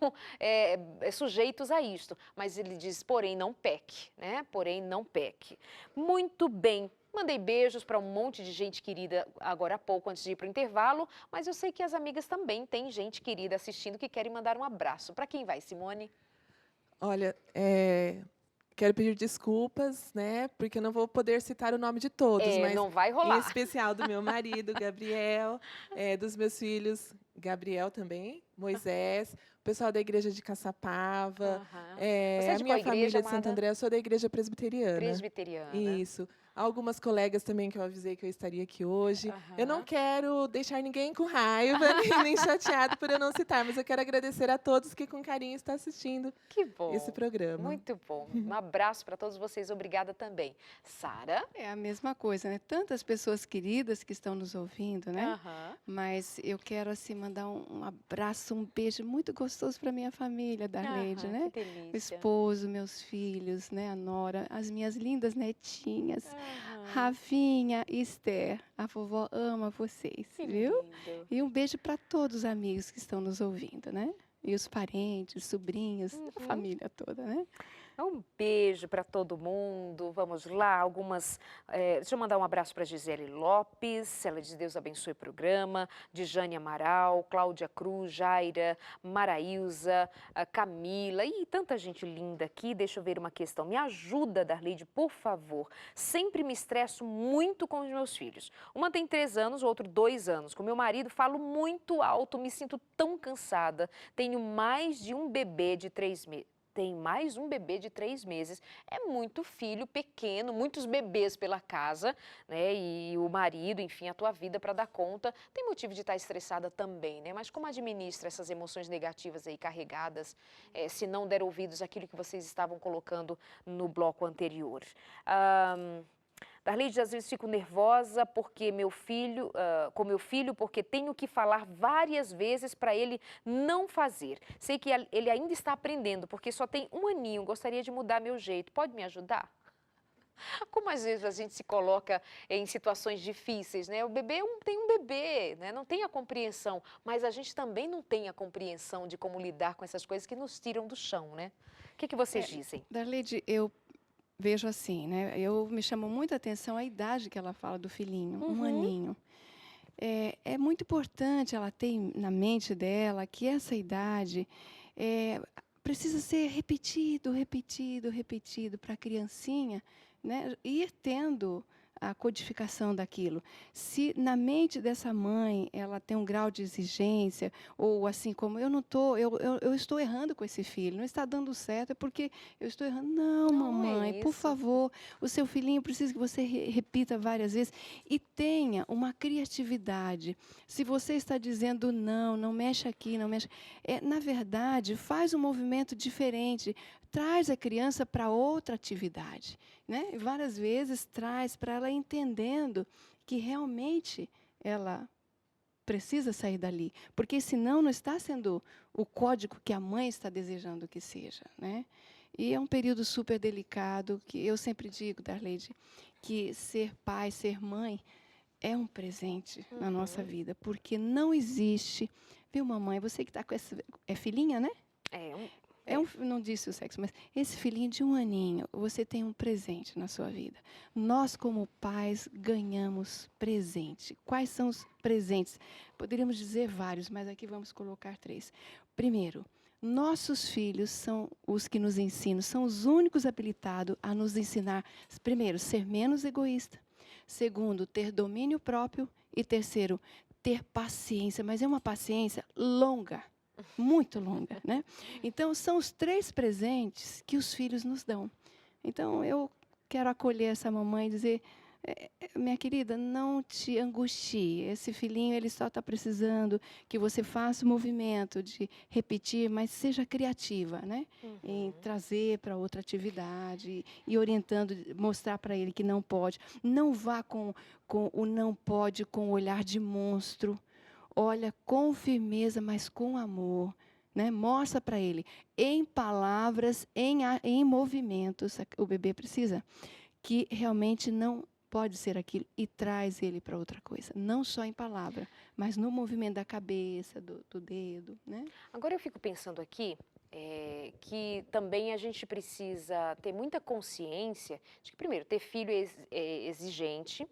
sujeitos a isto. Mas ele diz, porém não peque, né? Porém não peque. Muito bem, mandei beijos para um monte de gente querida agora há pouco, antes de ir para o intervalo, mas eu sei que as amigas também têm gente querida assistindo que querem mandar um abraço. Para quem vai, Simone? Olha, quero pedir desculpas, né? Porque eu não vou poder citar o nome de todos, mas não vai rolar. em especial do meu marido, Gabriel, dos meus filhos, Gabriel também, Moisés, o pessoal da igreja de Caçapava, Aham. Você é a de minha qual igreja, família de Santo amada? André, eu sou da igreja presbiteriana. Presbiteriana. Isso. Algumas colegas também que eu avisei que eu estaria aqui hoje. Eu não Aham. quero deixar ninguém com raiva, nem chateado por eu não citar, mas eu quero agradecer a todos que com carinho estão assistindo Que esse bom, programa. muito bom. Um abraço para todos vocês, obrigada também. Sara? É a mesma coisa, né? Tantas pessoas queridas que estão nos ouvindo, né? Aham. Mas eu quero assim mandar um abraço, um beijo muito gostoso para minha família, Darleide, Aham, que né? O delícia. esposo, meus filhos, né? A nora, as minhas lindas netinhas, Aham, Ravinha e Esther. A vovó ama vocês, que viu? lindo. E um beijo para todos os amigos que estão nos ouvindo, né? E os parentes, sobrinhos, a Uhum. família toda, né? Um beijo para todo mundo. Vamos lá, deixa eu mandar um abraço para Gisele Lopes. Ela diz: Deus abençoe o programa. De Jane Amaral, Cláudia Cruz, Jaira, Maraísa, a Camila e tanta gente linda aqui. Deixa eu ver uma questão. Me ajuda, Darleide, por favor. Sempre me estresso muito com os meus filhos. Uma tem 3 anos, o outro 2 anos. Com meu marido, falo muito alto, me sinto tão cansada. Tenho mais de um bebê de 3 meses. Tem mais um bebê de 3 meses. É muito filho pequeno, muitos bebês pela casa, né? E o marido, enfim, a tua vida para dar conta. Tem motivo de estar estressada também, né? Mas como administra essas emoções negativas aí carregadas, se não der ouvidos àquilo que vocês estavam colocando no bloco anterior? Darleide, às vezes fico nervosa porque com meu filho, porque tenho que falar várias vezes para ele não fazer. Sei que ele ainda está aprendendo, porque só tem 1 aninho, gostaria de mudar meu jeito. Pode me ajudar? Como às vezes a gente se coloca em situações difíceis, né? O bebê tem um bebê, né? Não tem a compreensão, mas a gente também não tem a compreensão de como lidar com essas coisas que nos tiram do chão, né? O que vocês dizem? Darleide, eu vejo assim, né? Me chamou muita atenção a idade que ela fala do filhinho, 1 aninho. É muito importante ela ter na mente dela que essa idade precisa ser repetido, repetido, repetido para a criancinha, né, ir tendo a codificação daquilo. Se na mente dessa mãe ela tem um grau de exigência, ou assim como eu estou errando com esse filho, não está dando certo, é porque eu estou errando. Não, Não é mamãe, por isso. favor, o seu filhinho precisa que você repita várias vezes e tenha uma criatividade. Se você está dizendo não, não mexe aqui, não mexe. Na verdade, faz um movimento diferente. Traz a criança para outra atividade, né? E várias vezes traz para ela entendendo que realmente ela precisa sair dali, porque senão não está sendo o código que a mãe está desejando que seja, né? E é um período super delicado, que eu sempre digo, Darleide, que ser pai, ser mãe é um presente na nossa vida, porque não existe, viu, mamãe? Você que está com essa filhinha, né? Não disse o sexo, mas esse filhinho de 1 aninho, você tem um presente na sua vida. Nós, como pais, ganhamos presente. Quais são os presentes? Poderíamos dizer vários, mas aqui vamos colocar 3. Primeiro, nossos filhos são os que nos ensinam, são os únicos habilitados a nos ensinar, primeiro, ser menos egoísta. Segundo, ter domínio próprio. E terceiro, ter paciência, mas é uma paciência longa. Muito longa, né? Então, são os 3 presentes que os filhos nos dão. Então, eu quero acolher essa mamãe e dizer, minha querida, não te angustie. Esse filhinho, ele só está precisando que você faça o movimento de repetir, mas seja criativa, né? Em trazer para outra atividade e orientando, mostrar para ele que não pode. Não vá com o não pode com o olhar de monstro. Olha com firmeza, mas com amor, né? Mostra para ele, em palavras, em movimentos, o bebê precisa, que realmente não pode ser aquilo e traz ele para outra coisa. Não só em palavra, mas no movimento da cabeça, do dedo, né? Agora eu fico pensando aqui, que também a gente precisa ter muita consciência de que, primeiro, ter filho é exigente,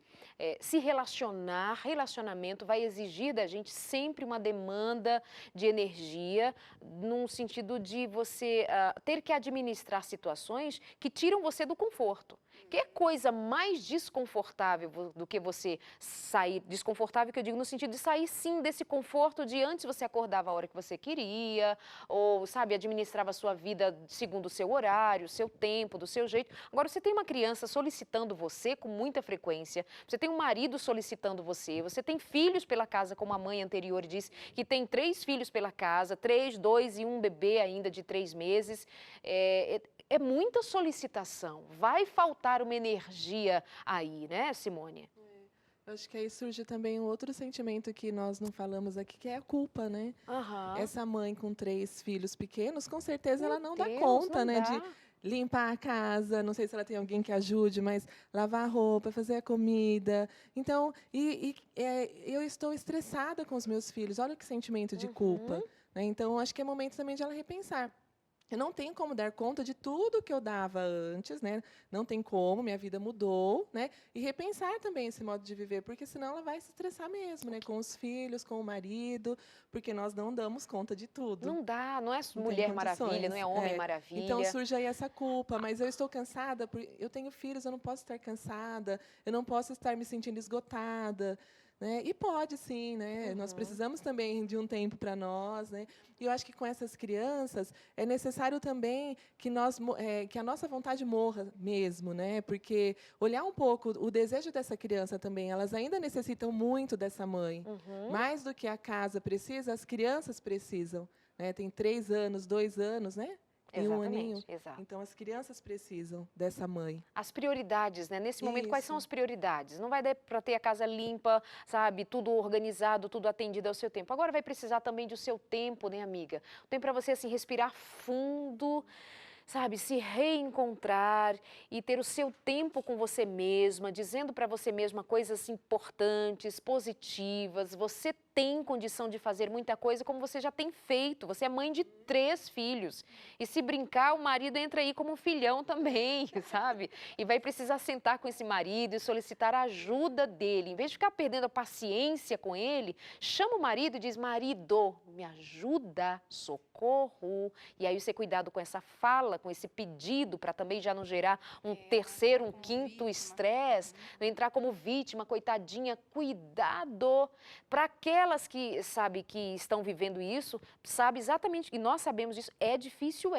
se relacionamento vai exigir da gente sempre uma demanda de energia, num sentido de você ter que administrar situações que tiram você do conforto. Que coisa mais desconfortável do que você sair, desconfortável que eu digo no sentido de sair sim desse conforto de antes você acordava a hora que você queria, ou sabe, administrava a sua vida segundo o seu horário, o seu tempo, do seu jeito. Agora você tem uma criança solicitando você com muita frequência, você tem um marido solicitando você tem filhos pela casa, como a mãe anterior disse, que tem 3 filhos pela casa, 3, 2 e um bebê ainda de 3 meses. É muita solicitação, vai faltar uma energia aí, né, Simone? Eu acho que aí surge também um outro sentimento que nós não falamos aqui, que é a culpa, né? Essa mãe com 3 filhos pequenos, com certeza ela não dá conta, né, de limpar a casa, não sei se ela tem alguém que ajude, mas lavar a roupa, fazer a comida. Então, eu estou estressada com os meus filhos, olha que sentimento de culpa, né? Então, acho que é momento também de ela repensar. Eu não tenho como dar conta de tudo que eu dava antes, né? Não tem como, minha vida mudou, né? E repensar também esse modo de viver, porque senão ela vai se estressar mesmo, né? Com os filhos, com o marido, porque nós não damos conta de tudo. Não dá, não é Não Mulher Maravilha, não é Homem Maravilha. Então surge aí essa culpa, mas eu estou cansada, eu tenho filhos, eu não posso estar cansada, eu não posso estar me sentindo esgotada. Né? E pode sim, né? Nós precisamos também de um tempo para nós, né? E eu acho que com essas crianças é necessário também que que a nossa vontade morra mesmo, né? Porque olhar um pouco o desejo dessa criança também, elas ainda necessitam muito dessa mãe, mais do que a casa precisa, as crianças precisam, né? Tem 3 anos, 2 anos, né? Em um aninho. Exato. Então, as crianças precisam dessa mãe. As prioridades, né? Nesse momento, quais são as prioridades? Não vai dar para ter a casa limpa, sabe? Tudo organizado, tudo atendido ao seu tempo. Agora vai precisar também do seu tempo, né, amiga? O tempo para você, assim, respirar fundo, sabe, se reencontrar e ter o seu tempo com você mesma, dizendo para você mesma coisas importantes, positivas. Você tem condição de fazer muita coisa como você já tem feito. Você é mãe de 3 filhos. E se brincar, o marido entra aí como um filhão também, sabe? E vai precisar sentar com esse marido e solicitar a ajuda dele. Em vez de ficar perdendo a paciência com ele, chama o marido e diz: marido, me ajuda, socorro. E aí você cuidado com essa fala, com esse pedido, para também já não gerar um terceiro, um quinto estresse, não entrar como vítima, coitadinha. Cuidado para aquelas que, sabe, que estão vivendo isso, sabe exatamente, e nós sabemos disso, é difícil,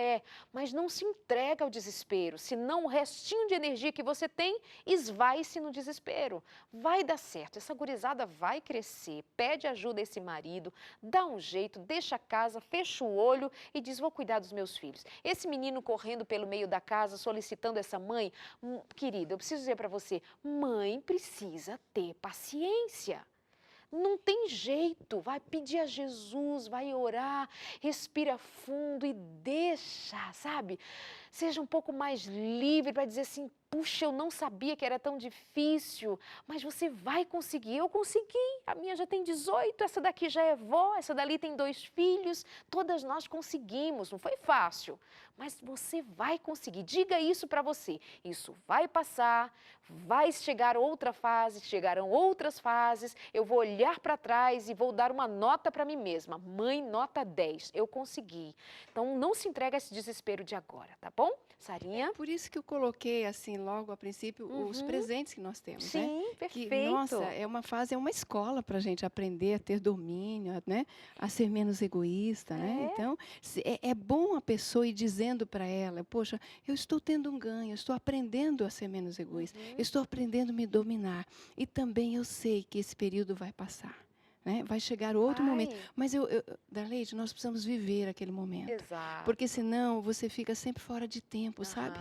mas não se entrega ao desespero, senão o restinho de energia que você tem esvai-se no desespero. Vai dar certo, essa gurizada vai crescer, pede ajuda a esse marido, dá um jeito, deixa a casa, fecha o olho e diz: vou cuidar dos meus filhos. Esse menino correndo pelo meio da casa, solicitando essa mãe, querida, eu preciso dizer para você, mãe precisa ter paciência. Não tem jeito, vai pedir a Jesus, vai orar, respira fundo e deixa, sabe? Seja um pouco mais livre para dizer assim: puxa, eu não sabia que era tão difícil, mas você vai conseguir. Eu consegui, a minha já tem 18, essa daqui já é vó, essa dali tem 2 filhos, todas nós conseguimos, não foi fácil, mas você vai conseguir. Diga isso para você, isso vai passar, vai chegar outra fase, chegarão outras fases, eu vou olhar para trás e vou dar uma nota para mim mesma. Mãe, nota 10, eu consegui. Então não se entregue a esse desespero de agora, tá bom? Sarinha? Por isso que eu coloquei, assim, logo a princípio, os presentes que nós temos, né? Sim, perfeito. Que, nossa, é uma fase, é uma escola para a gente aprender a ter domínio, né? A ser menos egoísta, né? Então, é bom a pessoa ir dizendo para ela: poxa, eu estou tendo um ganho, eu estou aprendendo a ser menos egoísta, eu estou aprendendo a me dominar. E também eu sei que esse período vai passar. Né? Vai chegar outro momento. Mas, Darleide, nós precisamos viver aquele momento. Exato. Porque senão você fica sempre fora de tempo, sabe?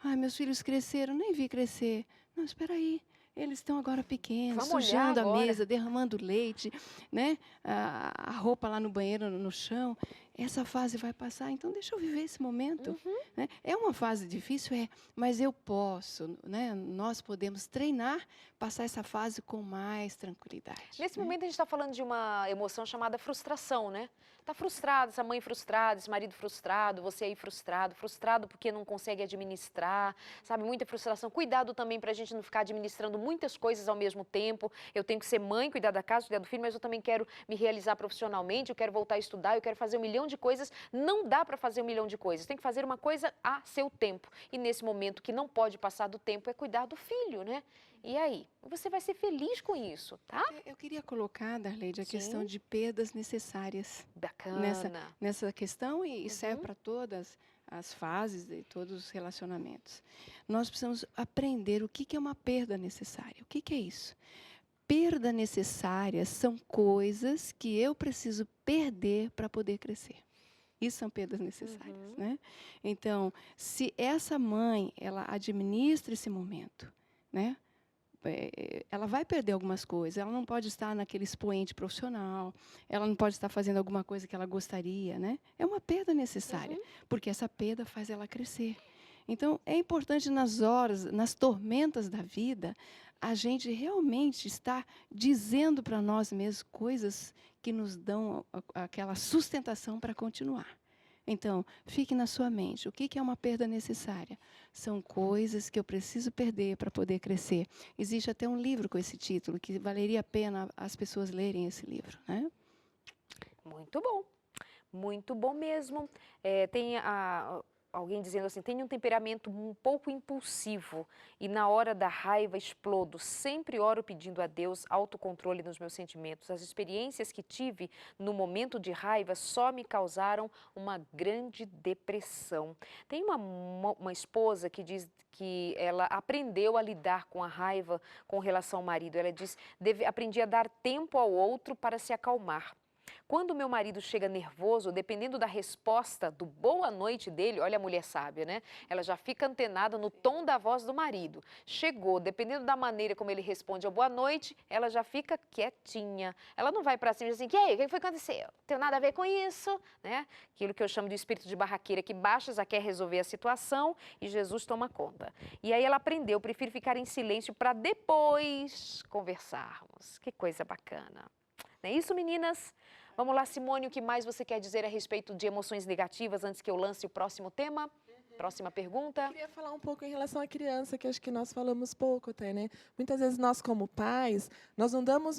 Ai, meus filhos cresceram, nem vi crescer. Não, espera aí. Eles estão agora pequenos, Vamos sujando a agora. mesa, derramando leite, né? A roupa lá no banheiro, no chão. essa fase vai passar, então deixa eu viver esse momento. Uhum. Né? É uma fase difícil, mas eu posso, né? Nós podemos treinar, passar essa fase com mais tranquilidade. Nesse né? momento a gente está falando de uma emoção chamada frustração, né? Tá frustrado, essa mãe frustrada, esse marido frustrado, você aí frustrado, frustrado porque não consegue administrar, sabe? Muita frustração. Cuidado também para a gente não ficar administrando muitas coisas ao mesmo tempo. Eu tenho que ser mãe, cuidar da casa, cuidar do filho, mas eu também quero me realizar profissionalmente, eu quero voltar a estudar, eu quero fazer 1 milhão de coisas. Não dá para fazer 1 milhão de coisas, tem que fazer uma coisa a seu tempo. E nesse momento que não pode passar do tempo é cuidar do filho, né? E aí? Você vai ser feliz com isso, tá? Eu queria colocar, Darleide, a Sim. questão de perdas necessárias Bacana. nessa questão e serve Uhum. para todas as fases e todos os relacionamentos. Nós precisamos aprender o que é uma perda necessária. O que é isso? Perda necessária são coisas que eu preciso perder para poder crescer. Isso são perdas necessárias, Uhum. né? Então, se essa mãe, ela administra esse momento, né? Ela vai perder algumas coisas, ela não pode estar naquele expoente profissional, ela não pode estar fazendo alguma coisa que ela gostaria, né? É uma perda necessária, porque essa perda faz ela crescer. Então, é importante nas horas, nas tormentas da vida, a gente realmente estar dizendo para nós mesmos coisas que nos dão aquela sustentação para continuar. Então, fique na sua mente, o que é uma perda necessária? São coisas que eu preciso perder para poder crescer. Existe até um livro com esse título, que valeria a pena as pessoas lerem esse livro, né? Muito bom mesmo. Tem alguém dizendo assim, tenho um temperamento um pouco impulsivo e na hora da raiva explodo. Sempre oro pedindo a Deus autocontrole nos meus sentimentos. As experiências que tive no momento de raiva só me causaram uma grande depressão. Tem uma esposa que diz que ela aprendeu a lidar com a raiva com relação ao marido. Ela diz, aprendi a dar tempo ao outro para se acalmar. Quando meu marido chega nervoso, dependendo da resposta do boa noite dele, olha a mulher sábia, né? Ela já fica antenada no tom da voz do marido. Chegou, dependendo da maneira como ele responde ao boa noite, ela já fica quietinha. Ela não vai para cima e diz assim, que aí, o que foi que aconteceu? Não tem nada a ver com isso, né? Aquilo que eu chamo de espírito de barraqueira, que baixa, já quer resolver a situação e Jesus toma conta. E aí ela aprendeu, prefiro ficar em silêncio para depois conversarmos. Que coisa bacana. Não é isso, meninas? Vamos lá, Simone, o que mais você quer dizer a respeito de emoções negativas antes que eu lance o próximo tema? Próxima pergunta. Eu queria falar um pouco em relação à criança, que acho que nós falamos pouco até, né? Muitas vezes nós, como pais, nós não damos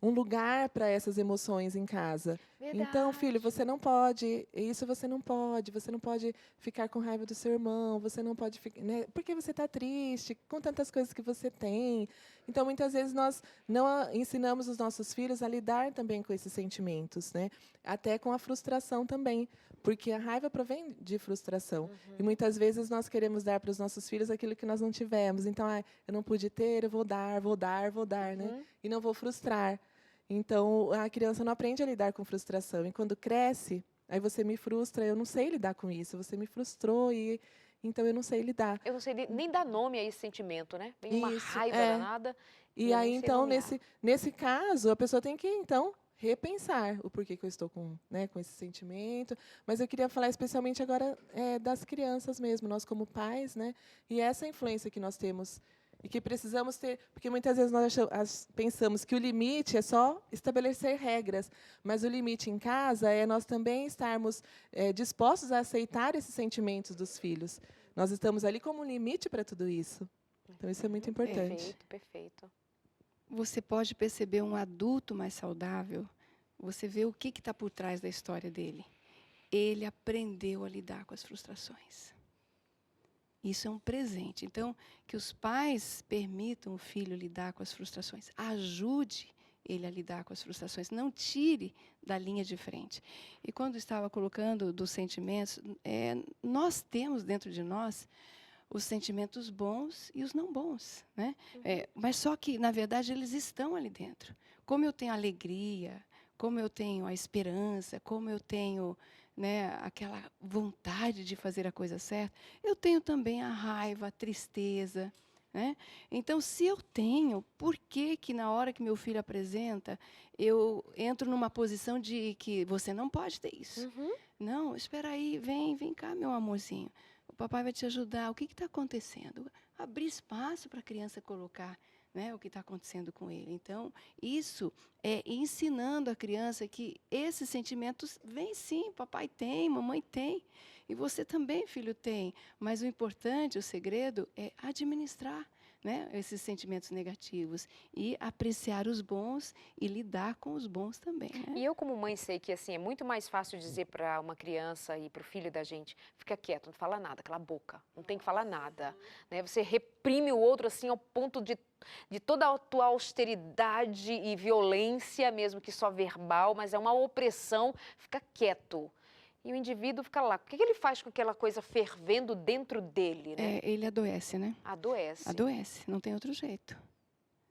um lugar para essas emoções em casa. Verdade. Então, filho, você não pode, isso você não pode ficar com raiva do seu irmão, você não pode ficar, né? Porque você está triste, com tantas coisas que você tem. Então, muitas vezes nós não ensinamos os nossos filhos a lidar também com esses sentimentos, né? Até com a frustração também. Porque a raiva provém de frustração. E muitas vezes nós queremos dar para os nossos filhos aquilo que nós não tivemos. Então, eu não pude ter, eu vou dar, né? E não vou frustrar. Então, a criança não aprende a lidar com frustração. E quando cresce, aí você me frustra, eu não sei lidar com isso. Você me frustrou e então eu não sei lidar. Eu não sei nem dar nome a esse sentimento, né? Vem uma Isso, raiva danada. E eu aí, nem sei então, nomear. nesse caso, a pessoa tem que, então, repensar o porquê que eu estou com esse sentimento. Mas eu queria falar especialmente agora das crianças mesmo, nós como pais, né? E essa influência que nós temos e que precisamos ter, porque muitas vezes nós pensamos que o limite é só estabelecer regras, mas o limite em casa é nós também estarmos dispostos a aceitar esses sentimentos dos filhos. Nós estamos ali como um limite para tudo isso. Então, isso é muito importante. Perfeito, perfeito. Você pode perceber um adulto mais saudável, você vê o que está por trás da história dele. Ele aprendeu a lidar com as frustrações. Isso é um presente. Então, que os pais permitam o filho lidar com as frustrações. Ajude ele a lidar com as frustrações. Não tire da linha de frente. E quando estava colocando dos sentimentos, nós temos dentro de nós os sentimentos bons e os não bons, né? Mas só que, na verdade, eles estão ali dentro. Como eu tenho a alegria, como eu tenho a esperança, como eu tenho, né, aquela vontade de fazer a coisa certa, eu tenho também a raiva, a tristeza, né? Então, se eu tenho, por que que na hora que meu filho apresenta, eu entro numa posição de que você não pode ter isso? Não, espera aí, vem cá, meu amorzinho. O papai vai te ajudar. O que está acontecendo? Abrir espaço para a criança colocar, né, o que está acontecendo com ele. Então, isso é ensinando a criança que esses sentimentos vêm sim, papai tem, mamãe tem. E você também, filho, tem. Mas o importante, o segredo, é administrar, né, esses sentimentos negativos e apreciar os bons e lidar com os bons também, né? E eu, como mãe, sei que assim é muito mais fácil dizer para uma criança e para o filho da gente, fica quieto, não fala nada, cala a boca, não tem que falar nada, né? Você reprime o outro assim ao ponto de toda a tua austeridade e violência, mesmo que só verbal, mas é uma opressão, fica quieto. E o indivíduo fica lá. O que ele faz com aquela coisa fervendo dentro dele, né? Ele adoece, né? Adoece. Adoece, não tem outro jeito.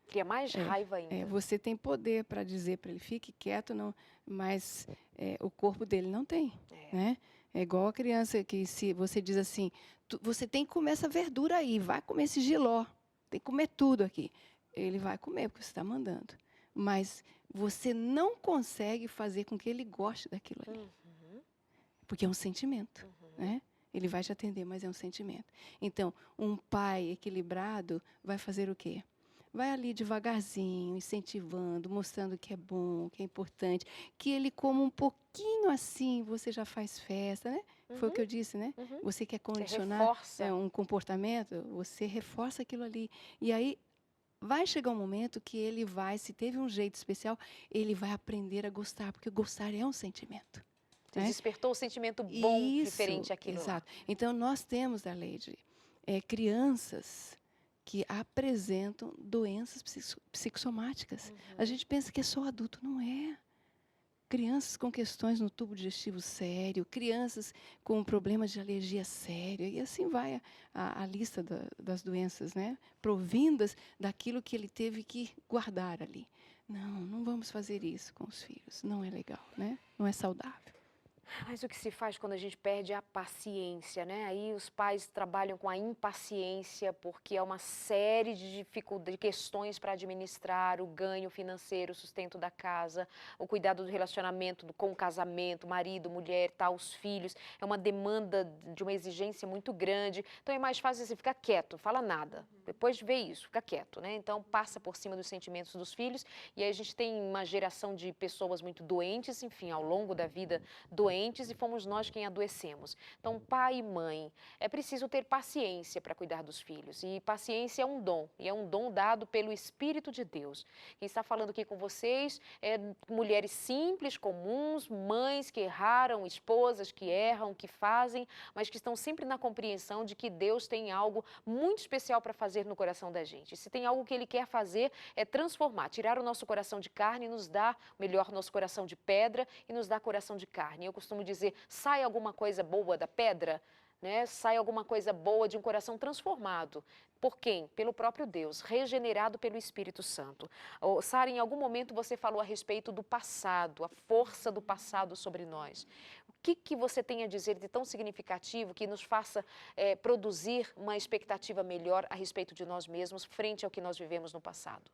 Cria mais raiva ainda. Você tem poder para dizer para ele, fique quieto, não, mas o corpo dele não tem, né? É igual a criança que se você diz assim, você tem que comer essa verdura aí, vai comer esse jiló, tem que comer tudo aqui. Ele vai comer, porque você está mandando. Mas você não consegue fazer com que ele goste daquilo ali. Porque é um sentimento, né? Ele vai te atender, mas é um sentimento. Então, um pai equilibrado vai fazer o quê? Vai ali devagarzinho, incentivando, mostrando que é bom, que é importante, que ele coma um pouquinho assim, você já faz festa, né? Foi o que eu disse, né? Você quer condicionar um comportamento, você reforça aquilo ali. E aí, vai chegar um momento que ele vai, se teve um jeito especial, ele vai aprender a gostar, porque gostar é um sentimento. Despertou um sentimento bom referente àquilo. Exato. Então, nós temos, Aleide, crianças que apresentam doenças psicossomáticas. A gente pensa que é só adulto, não é. Crianças com questões no tubo digestivo sério, crianças com problemas de alergia séria, e assim vai a lista das doenças, né? Provindas daquilo que ele teve que guardar ali. Não vamos fazer isso com os filhos, não é legal, né? Não é saudável. Mas o que se faz quando a gente perde a paciência, né? Aí os pais trabalham com a impaciência porque é uma série de dificuldades, de questões para administrar o ganho financeiro, o sustento da casa, o cuidado do relacionamento com o casamento, marido, mulher, tal, os filhos. É uma demanda de uma exigência muito grande. Então é mais fácil você ficar quieto, não fala nada. Depois de ver isso, fica quieto, né? Então passa por cima dos sentimentos dos filhos e aí a gente tem uma geração de pessoas muito doentes, enfim, ao longo da vida doentes, e fomos nós quem adoecemos. Então, pai e mãe, é preciso ter paciência para cuidar dos filhos. E paciência é um dom, e é um dom dado pelo Espírito de Deus. Quem está falando aqui com vocês é mulheres simples, comuns, mães que erraram, esposas que erram, que fazem, mas que estão sempre na compreensão de que Deus tem algo muito especial para fazer no coração da gente. Se tem algo que Ele quer fazer, é transformar, tirar o nosso coração de carne e nos dar, melhor, nosso coração de pedra e nos dar coração de carne. Eu costumo dizer, sai alguma coisa boa da pedra, né? Sai alguma coisa boa de um coração transformado. Por quem? Pelo próprio Deus, regenerado pelo Espírito Santo. Sara, em algum momento você falou a respeito do passado, a força do passado sobre nós. O que você tem a dizer de tão significativo que nos faça produzir uma expectativa melhor a respeito de nós mesmos frente ao que nós vivemos no passado?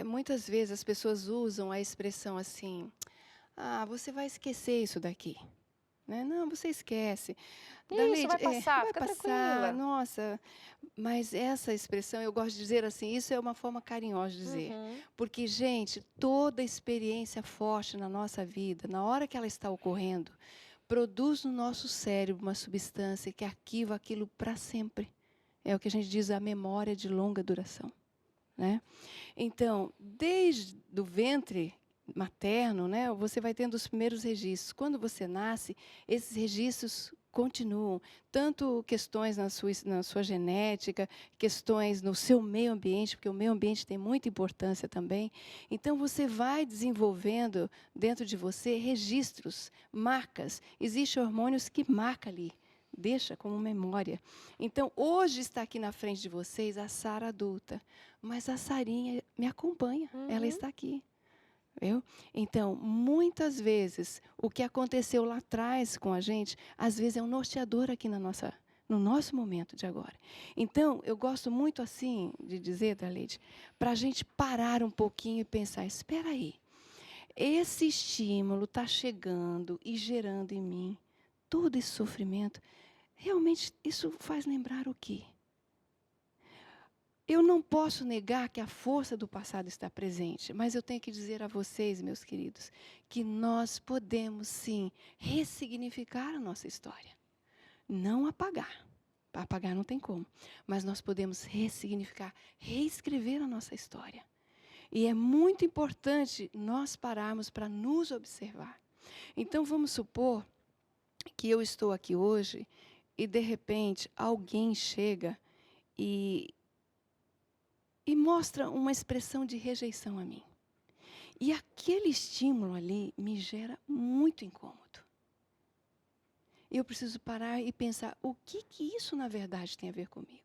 Muitas vezes as pessoas usam a expressão assim, você vai esquecer isso daqui. Né? Não, você esquece. Isso, vai passar, fica tranquila. Nossa, mas essa expressão, eu gosto de dizer assim, isso é uma forma carinhosa de dizer. Porque, gente, toda experiência forte na nossa vida, na hora que ela está ocorrendo, produz no nosso cérebro uma substância que arquiva aquilo para sempre. É o que a gente diz, a memória de longa duração. Né? Então, desde o ventre materno, né, você vai tendo os primeiros registros. Quando você nasce, esses registros continuam. Tanto questões na sua genética, questões no seu meio ambiente, porque o meio ambiente tem muita importância também. Então, você vai desenvolvendo dentro de você registros, marcas. Existem hormônios que marcam ali, deixa como memória. Então, hoje está aqui na frente de vocês a Sara adulta, mas a Sarinha me acompanha, ela está aqui. Viu? Então, muitas vezes, o que aconteceu lá atrás com a gente, às vezes é um norteador aqui no no nosso momento de agora. Então, eu gosto muito assim de dizer, Darleide, para a gente parar um pouquinho e pensar, espera aí, esse estímulo está chegando e gerando em mim todo esse sofrimento, realmente isso faz lembrar o quê? Eu não posso negar que a força do passado está presente, mas eu tenho que dizer a vocês, meus queridos, que nós podemos sim ressignificar a nossa história. Não apagar. Apagar não tem como. Mas nós podemos ressignificar, reescrever a nossa história. E é muito importante nós pararmos para nos observar. Então, vamos supor que eu estou aqui hoje e, de repente, alguém chega e mostra uma expressão de rejeição a mim. E aquele estímulo ali me gera muito incômodo. Eu preciso parar e pensar, o que isso, na verdade, tem a ver comigo?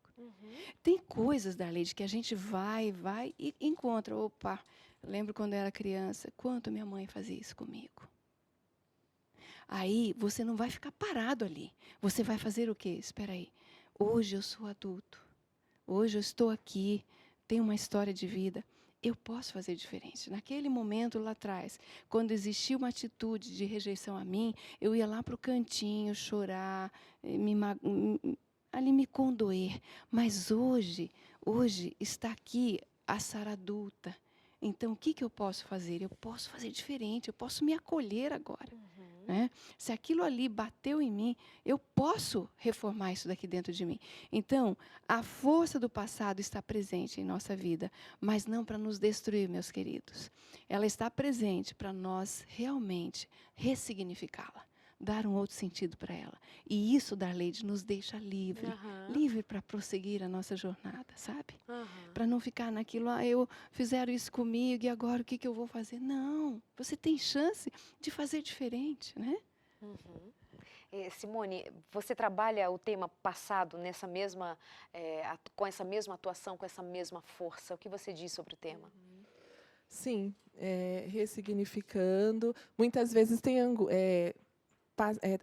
Tem coisas, Darleide, que a gente vai e encontra. Opa, lembro quando eu era criança, quanto minha mãe fazia isso comigo. Aí, você não vai ficar parado ali. Você vai fazer o quê? Espera aí. Hoje eu sou adulto. Hoje eu estou aqui, tenho uma história de vida. Eu posso fazer diferente. Naquele momento lá atrás, quando existia uma atitude de rejeição a mim, eu ia lá para o cantinho chorar, ali me condoer. Mas hoje está aqui a Sara adulta. Então, o que eu posso fazer? Eu posso fazer diferente, eu posso me acolher agora. Né? Se aquilo ali bateu em mim, eu posso reformar isso daqui dentro de mim. Então, a força do passado está presente em nossa vida, mas não para nos destruir, meus queridos. Ela está presente para nós realmente ressignificá-la, dar um outro sentido para ela. E isso, Darleide, nos deixa livre, livre para prosseguir a nossa jornada, sabe? Para não ficar naquilo, fizeram isso comigo e agora o que eu vou fazer? Não, você tem chance de fazer diferente, né? Simone, você trabalha o tema passado nessa mesma, com essa mesma atuação, com essa mesma força. O que você diz sobre o tema? Sim, ressignificando. Muitas vezes tem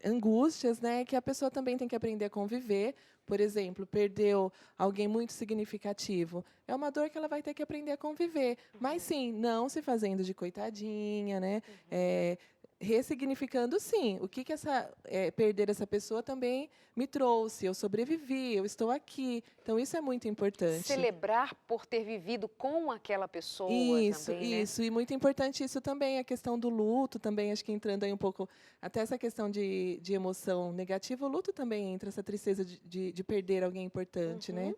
angústias, né, que a pessoa também tem que aprender a conviver. Por exemplo, perdeu alguém muito significativo. É uma dor que ela vai ter que aprender a conviver. Mas, sim, não se fazendo de coitadinha, né? Ressignificando, sim. O que perder essa pessoa também me trouxe. Eu sobrevivi, eu estou aqui. Então, isso é muito importante. Celebrar por ter vivido com aquela pessoa também, né? Isso. E muito importante isso também, a questão do luto também, acho que entrando aí um pouco, até essa questão de emoção negativa, o luto também entra, essa tristeza de perder alguém importante, né?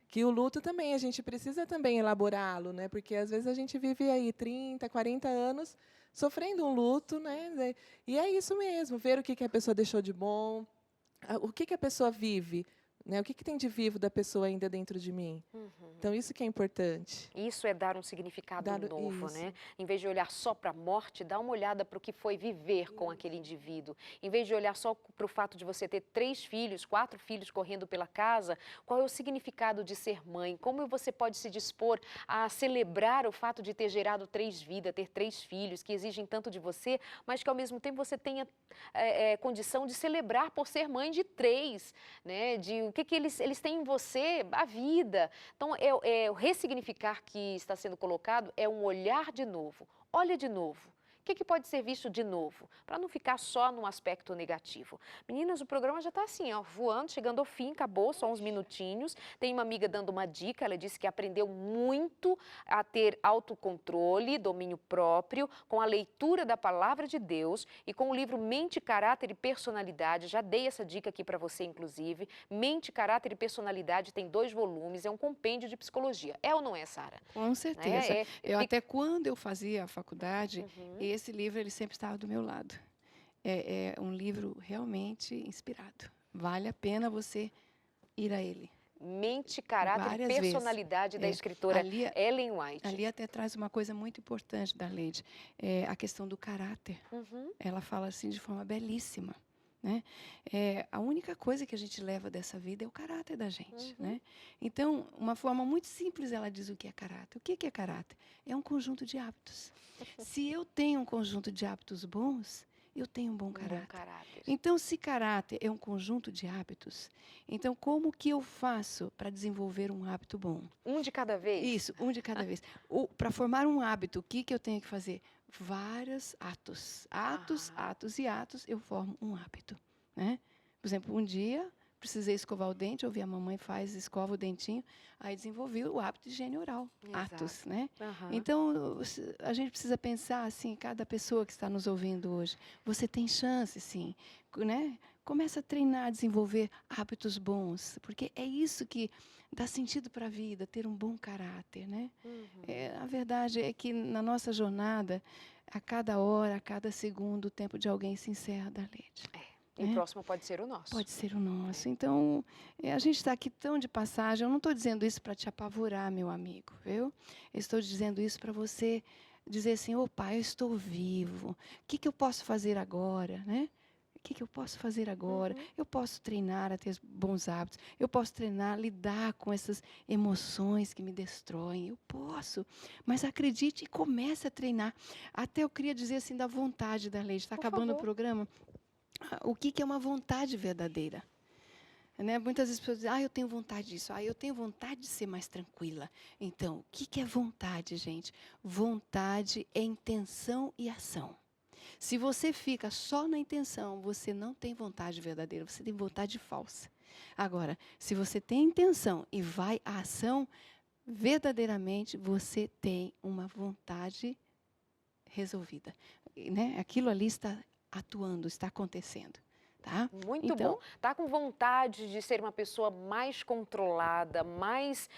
Que o luto também, a gente precisa também elaborá-lo, né? Porque, às vezes, a gente vive aí 30, 40 anos sofrendo um luto, né? E é isso mesmo, ver o que a pessoa deixou de bom, o que a pessoa vive, né? O que tem de vivo da pessoa ainda dentro de mim. Então, isso que é importante. Isso é dar um significado novo, né? Em vez de olhar só para a morte, dá uma olhada para o que foi viver com aquele indivíduo. Em vez de olhar só para o fato de você ter 3 filhos, 4 filhos correndo pela casa, qual é o significado de ser mãe? Como você pode se dispor a celebrar o fato de ter gerado 3 vidas, ter 3 filhos, que exigem tanto de você, mas que ao mesmo tempo você tenha condição de celebrar por ser mãe de 3, né? De o que eles têm em você, a vida. Então, o ressignificar que está sendo colocado é um olhar de novo. Olha de novo. O que pode ser visto de novo? Para não ficar só num aspecto negativo. Meninas, o programa já está assim, ó, voando, chegando ao fim, acabou, só uns minutinhos. Tem uma amiga dando uma dica, ela disse que aprendeu muito a ter autocontrole, domínio próprio, com a leitura da Palavra de Deus e com o livro Mente, Caráter e Personalidade. Já dei essa dica aqui para você, inclusive. Mente, Caráter e Personalidade tem 2 volumes, é um compêndio de psicologia. É ou não é, Sara? Com certeza. Até quando eu fazia a faculdade, esse livro ele sempre estava do meu lado. É um livro realmente inspirado. Vale a pena você ir a ele. Mente, Caráter e Personalidade da escritora Ellen White. Ali até traz uma coisa muito importante, Darleide, a questão do caráter. Ela fala assim de forma belíssima. Né? A única coisa que a gente leva dessa vida é o caráter da gente. Né? Então, uma forma muito simples, ela diz o que é caráter. O que é caráter? É um conjunto de hábitos. Se eu tenho um conjunto de hábitos bons, eu tenho um bom Um bom caráter. caráter. Então, se caráter é um conjunto de hábitos, então como que eu faço para desenvolver um hábito bom? Um de cada vez? Isso, um de cada vez. Para formar um hábito, o que eu tenho que fazer? Vários atos. Atos, Ah. atos e atos, eu formo um hábito, né? Por exemplo, um dia precisei escovar o dente, ouvi a mamãe faz, escova o dentinho, aí desenvolvi o hábito de higiene oral. Exato. Atos, né? Aham. Então, a gente precisa pensar assim, cada pessoa que está nos ouvindo hoje, você tem chance, sim, né? Começa a treinar, a desenvolver hábitos bons, porque é isso que dá sentido para a vida, ter um bom caráter, né? A verdade é que na nossa jornada, a cada hora, a cada segundo, o tempo de alguém se encerra da Lede. E o próximo pode ser o nosso. Pode ser o nosso. Então, a gente está aqui tão de passagem. Eu não estou dizendo isso para te apavorar, meu amigo, viu? Eu estou dizendo isso para você dizer assim, opa, eu estou vivo. O que eu posso fazer agora, né? O que eu posso fazer agora? Eu posso treinar a ter bons hábitos. Eu posso treinar a lidar com essas emoções que me destroem. Eu posso. Mas acredite e comece a treinar. Até eu queria dizer assim da vontade da Lei. Está acabando o programa. O que é uma vontade verdadeira? Né? Muitas vezes as pessoas dizem, eu tenho vontade disso, eu tenho vontade de ser mais tranquila. Então, o que é vontade, gente? Vontade é intenção e ação. Se você fica só na intenção, você não tem vontade verdadeira, você tem vontade falsa. Agora, se você tem intenção e vai à ação, verdadeiramente você tem uma vontade resolvida. Né? Aquilo ali está atuando, está acontecendo. Tá? Muito Então, bom. Tá com vontade de ser uma pessoa mais controlada, mais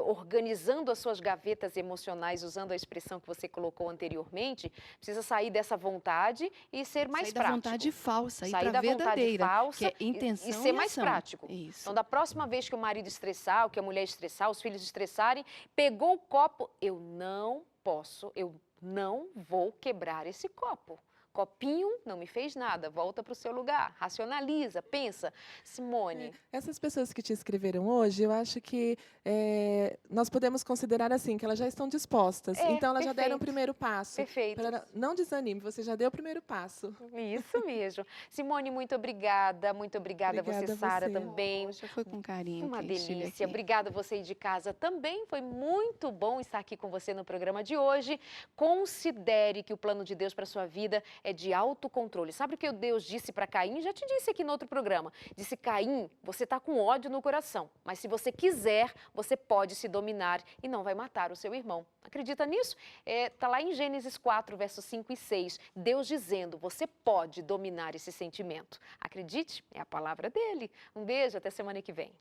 organizando as suas gavetas emocionais, usando a expressão que você colocou anteriormente, precisa sair dessa vontade e ser mais sair prático. da vontade falsa, Sair ir da para a verdadeira, vontade falsa que é intenção e ser mais ação. prático. Isso. Então, da próxima vez que o marido estressar, ou que a mulher estressar, os filhos estressarem, pegou o copo, eu não posso, eu não vou quebrar esse copo. Copinho não me fez nada, volta para o seu lugar, racionaliza, pensa. Simone. Essas pessoas que te escreveram hoje, eu acho que nós podemos considerar assim, que elas já estão dispostas. Então, elas já deram o primeiro passo. Perfeito. Não desanime, você já deu o primeiro passo. Isso mesmo. Simone, muito obrigada. Muito obrigada a você, Sara, também. Poxa, foi com carinho. Uma que estive delícia. aqui. Obrigada você aí de casa também. Foi muito bom estar aqui com você no programa de hoje. Considere que o plano de Deus para sua vida é de autocontrole. Sabe o que Deus disse para Caim? Já te disse aqui no outro programa. Disse, Caim, você está com ódio no coração, mas se você quiser, você pode se dominar e não vai matar o seu irmão. Acredita nisso? Está lá em Gênesis 4, versos 5 e 6. Deus dizendo, você pode dominar esse sentimento. Acredite, é a palavra dele. Um beijo, até semana que vem.